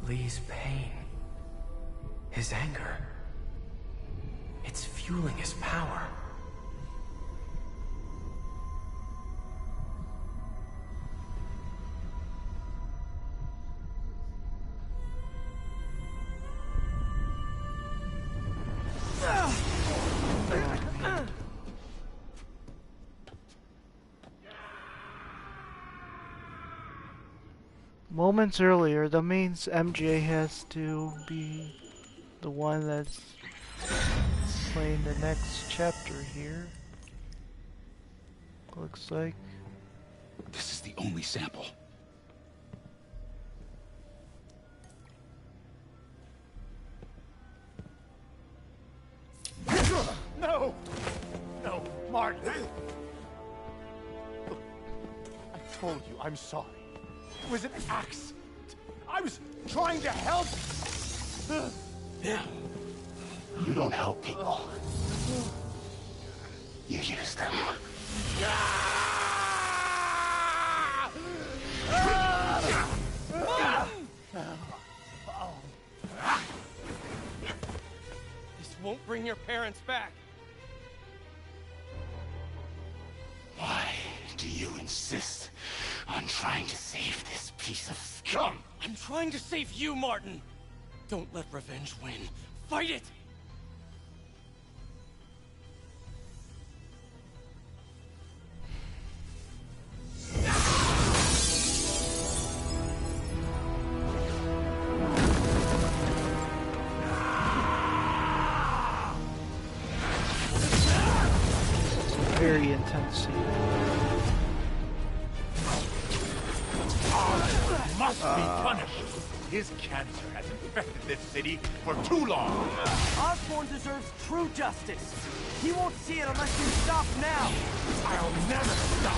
Lee's pain, his anger, it's fueling his power. Moments earlier, that means MJ has to be the one that's playing the next chapter here. Looks like. This is the only sample. No! No, Martin! Look, I told you I'm sorry. It was an accident. I was trying to help. Yeah. You don't help people. You use them. This won't bring your parents back. Why do you insist on trying to save this piece of scum? I'm trying to save you, Martin. Don't let revenge win. Fight it! Very intense scene. Must be punished. His cancer has infected this city for too long. Osborn deserves true justice. He won't see it unless you stop now. I'll never stop.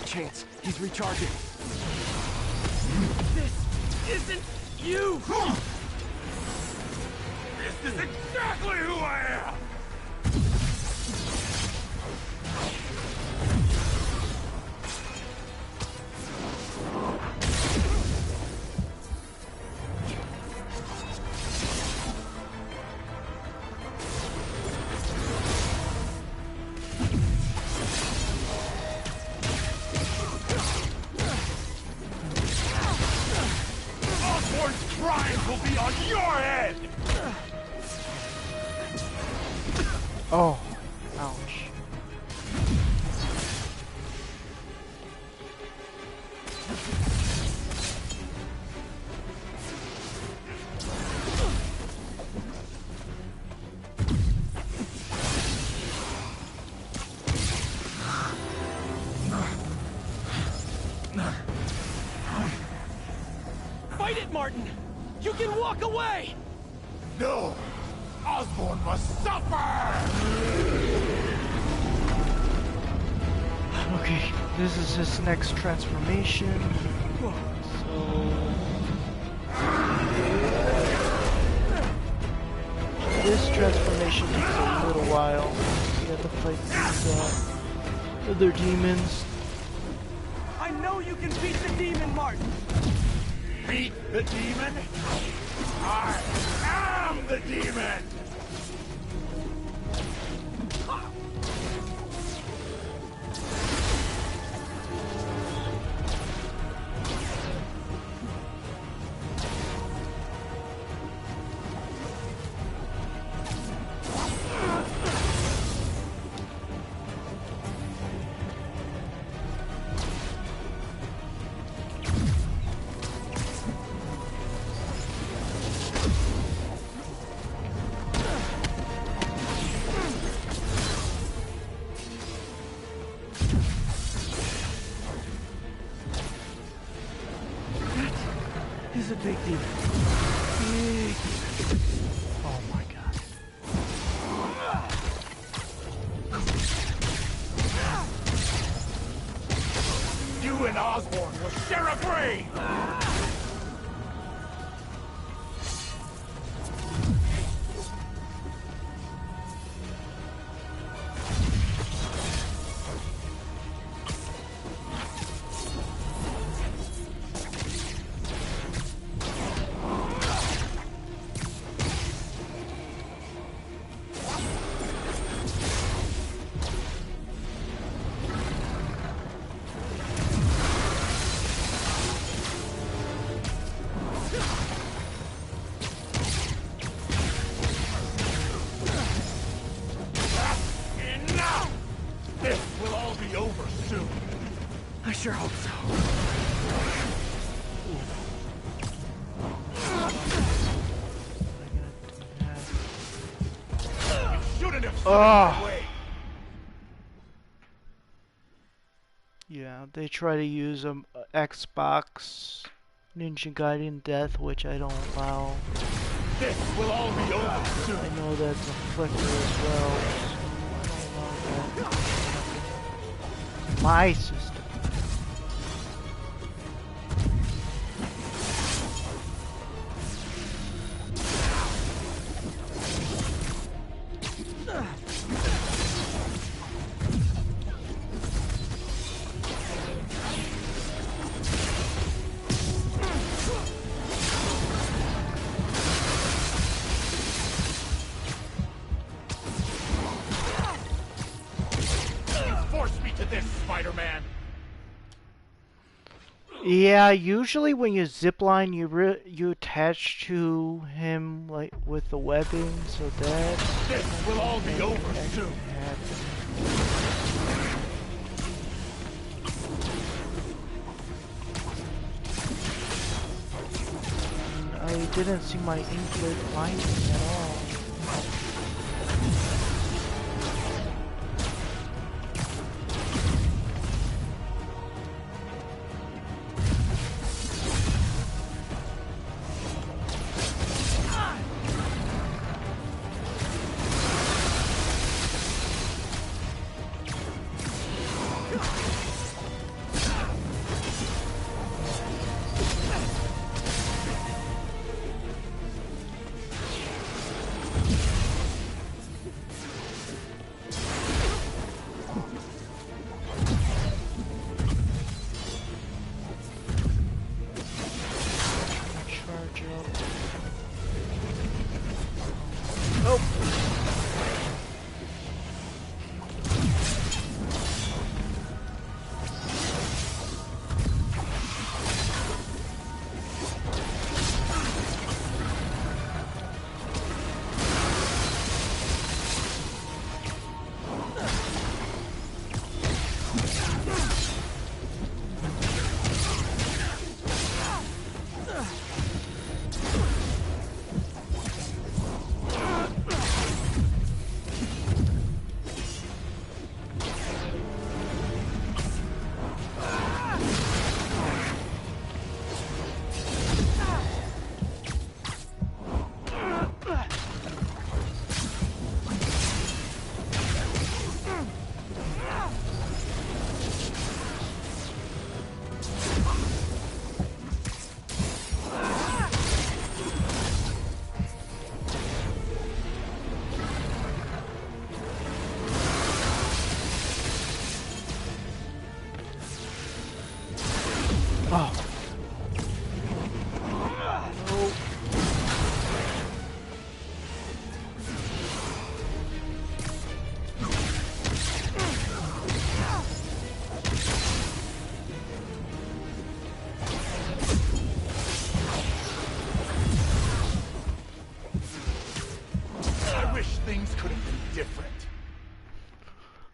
Chance. He's recharging. This isn't you! This is exactly who I am! Crimes will be on your head! Oh, ouch. Fight it, Martin! You can walk away! No! Osborn must suffer! Okay, this is his next transformation. So this transformation takes a little while. You have to fight these other demons. I know you can beat the demon, Martin! Beat the demon? I am the demon! He's a big demon. Big. Oh my god. You and Osborn will share a grave! sure hope so. Oh. Yeah, they try to use Xbox Ninja Gaiden Death, which I don't allow. This will all be over soon. I know that's a flicker as well. So I don't allow that. My system. Spider-Man. Yeah, usually when you zipline, you attach to him like with the webbing, so that this will all be over soon. I didn't see my inklet finding at all.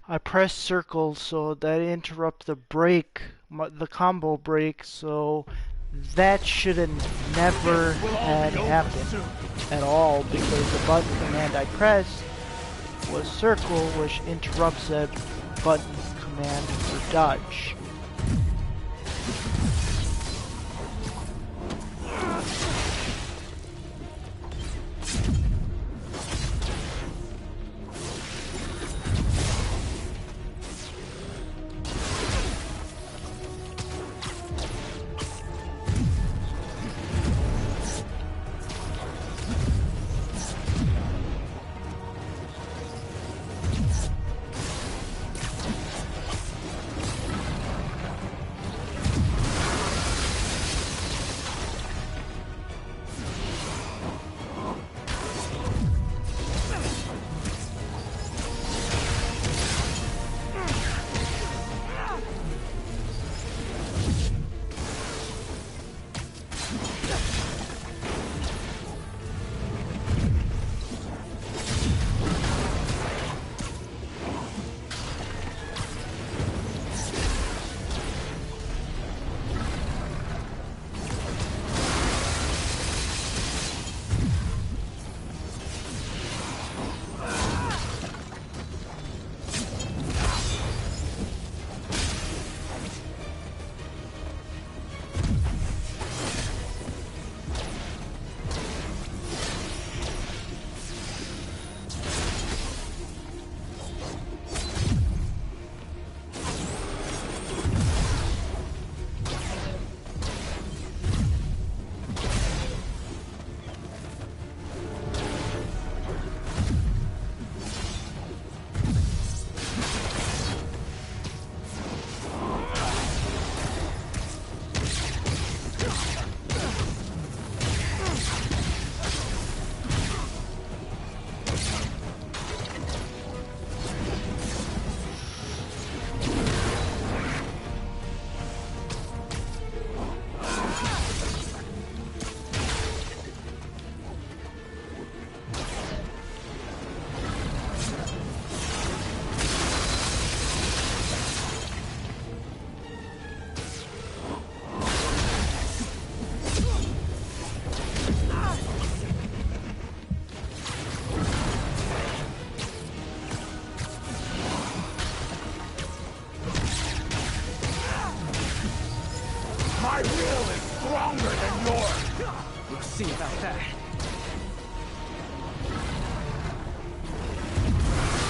I press circle so that interrupts the break, the combo break, so that should have never had happened at all because the button command I pressed was circle, which interrupts that button command for dodge.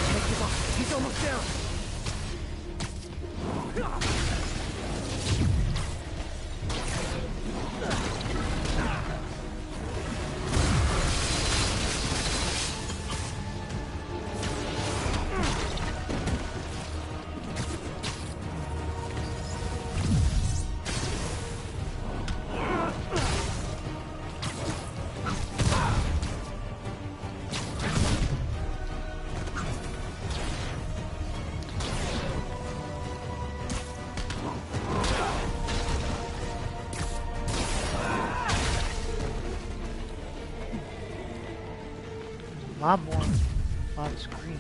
Can't give up. He's almost down. A lot more on screen.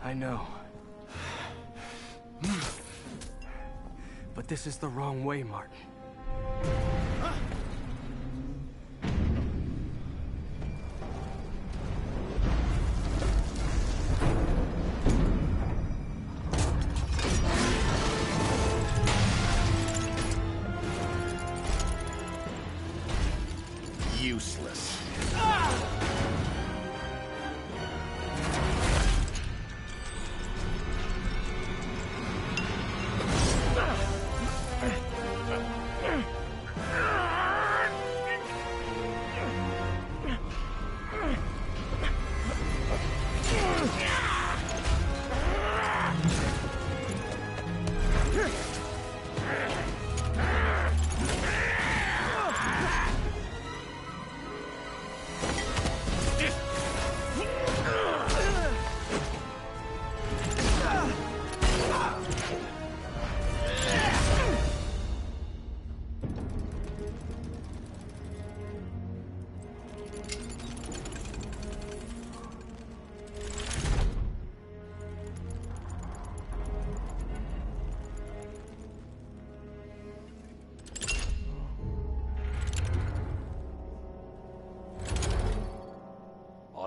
I know. But this is the wrong way, Martin. Useless.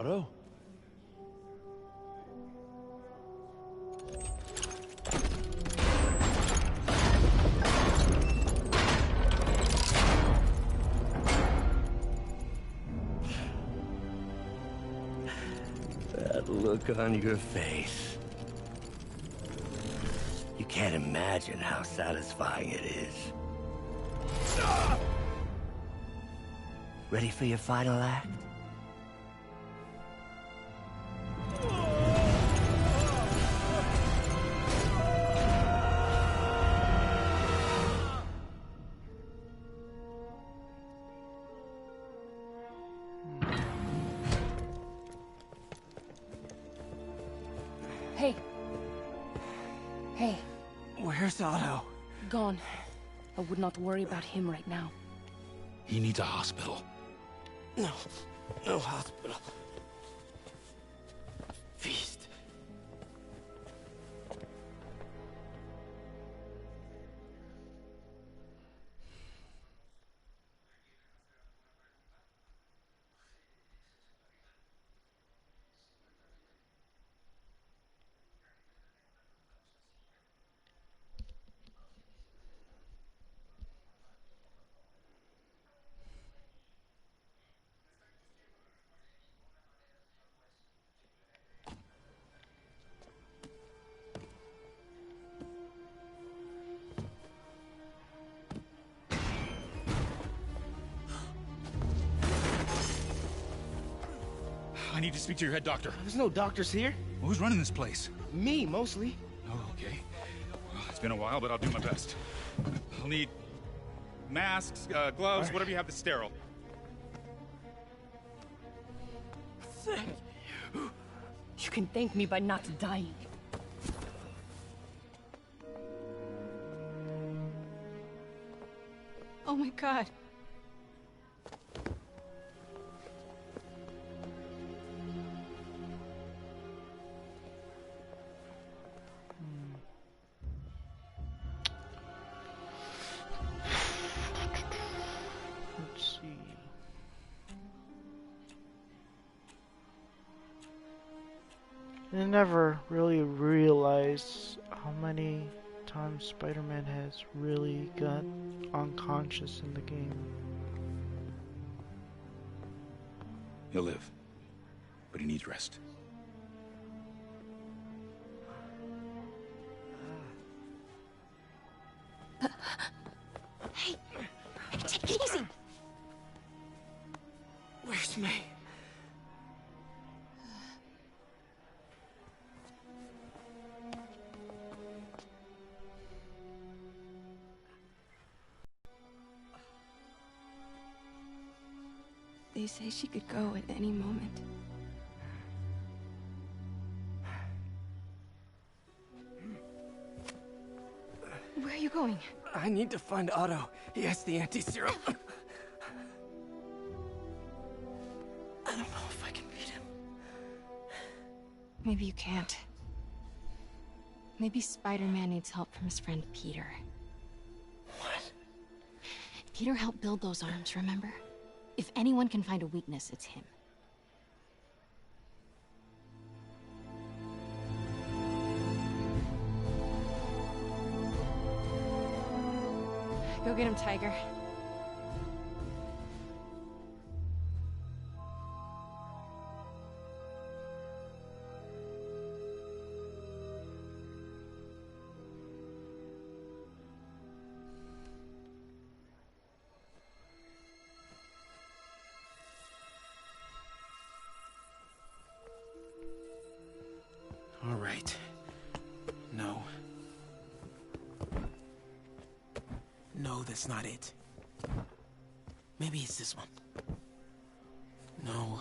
Otto? That look on your face. You can't imagine how satisfying it is. Ready for your final act? Hey. Hey. Where's Otto? Gone. I would not worry about him right now. He needs a hospital. No. No hospital. Feast. I need to speak to your head doctor. There's no doctors here. Well, who's running this place? Me, mostly. Oh, okay. Well, it's been a while, but I'll do my best. I'll need masks, gloves, whatever you have that's sterile. Thank you. You can thank me by not dying. Oh my god. Let's see. I never really realized how many times Spider-Man has really got unconscious in the game. He'll live, but he needs rest. Hey, take it easy. Where's May? They say she could go at any moment. Where are you going? I need to find Otto. He has the anti-serum. I don't know if I can beat him. Maybe you can't. Maybe Spider-Man needs help from his friend Peter. What? Peter helped build those arms, remember? If anyone can find a weakness, it's him. Go get him, Tiger. All right. No. No, that's not it. Maybe it's this one. No.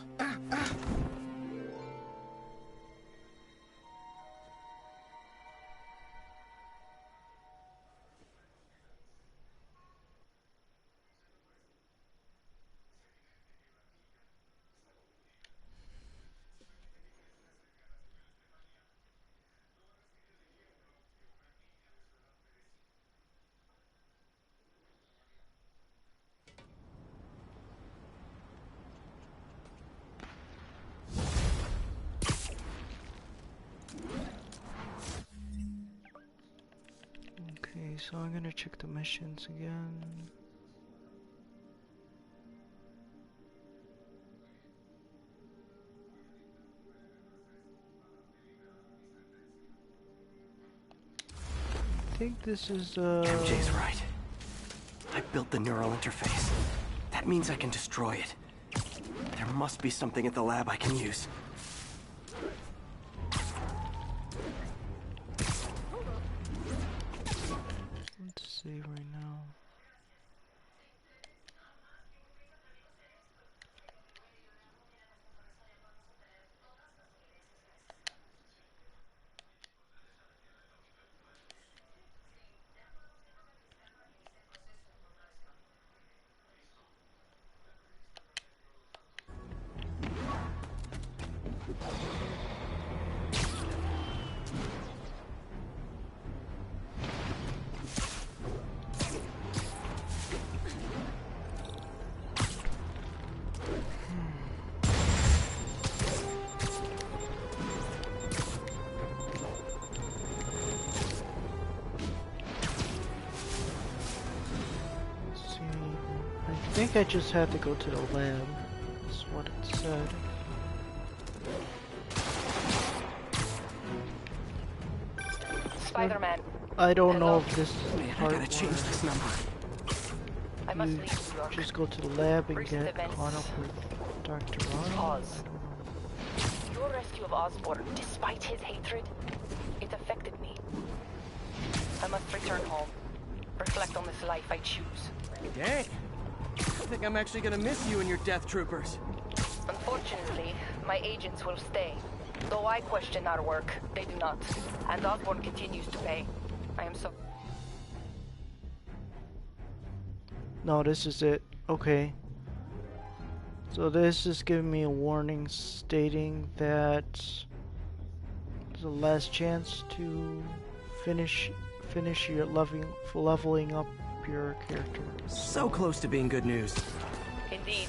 Okay, so I'm gonna check the missions again. I think this is MJ's right. I built the neural interface. That means I can destroy it. There must be something at the lab I can use. Let's see right now. I think I just had to go to the lab. That's what it said. Spider-Man. I don't know if this Man, I part gotta change this number. I must you leave New York. just go to the lab and Recent get events. caught up with Dr. Rino. Pause. Your rescue of Osborn, despite his hatred, it affected me. I must return home. Reflect on this life I choose. Dang. I think I'm actually gonna miss you and your death troopers. Unfortunately, my agents will stay. Though I question our work, they do not. And Osborn continues to pay. I am so... No, this is it. Okay. So this is giving me a warning stating that it's the last chance to finish your leveling up your character. So close to being good news. Indeed.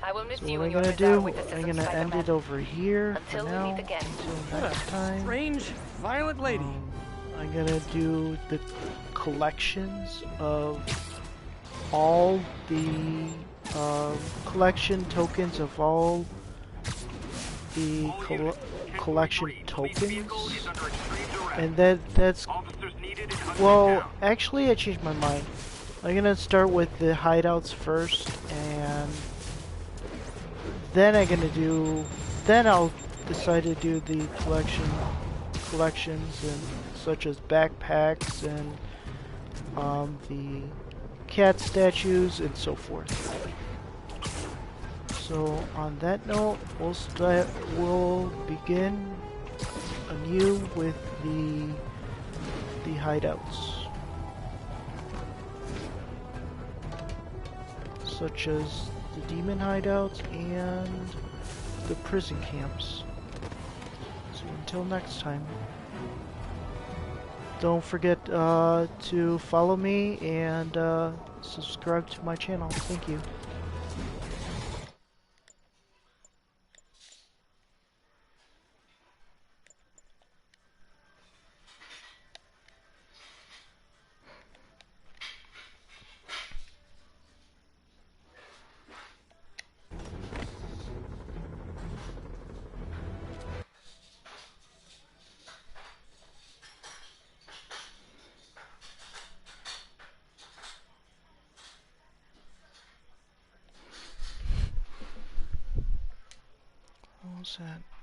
I will miss So you what I'm and your gonna bizarre do, witnesses I'm of gonna end Spiderman. it over here Until for we now. meet again. Until next time. Strange, violent lady. I'm gonna do the collections of all the collection tokens of all the collection tokens, and that's well. Actually, I changed my mind. I'm gonna start with the hideouts first, and then then I'll decide to do the collections and such as backpacks and the cat statues and so forth. So on that note, we'll begin anew with the hideouts, such as the demon hideouts and the prison camps. So until next time, don't forget to follow me and subscribe to my channel. Thank you. What was that?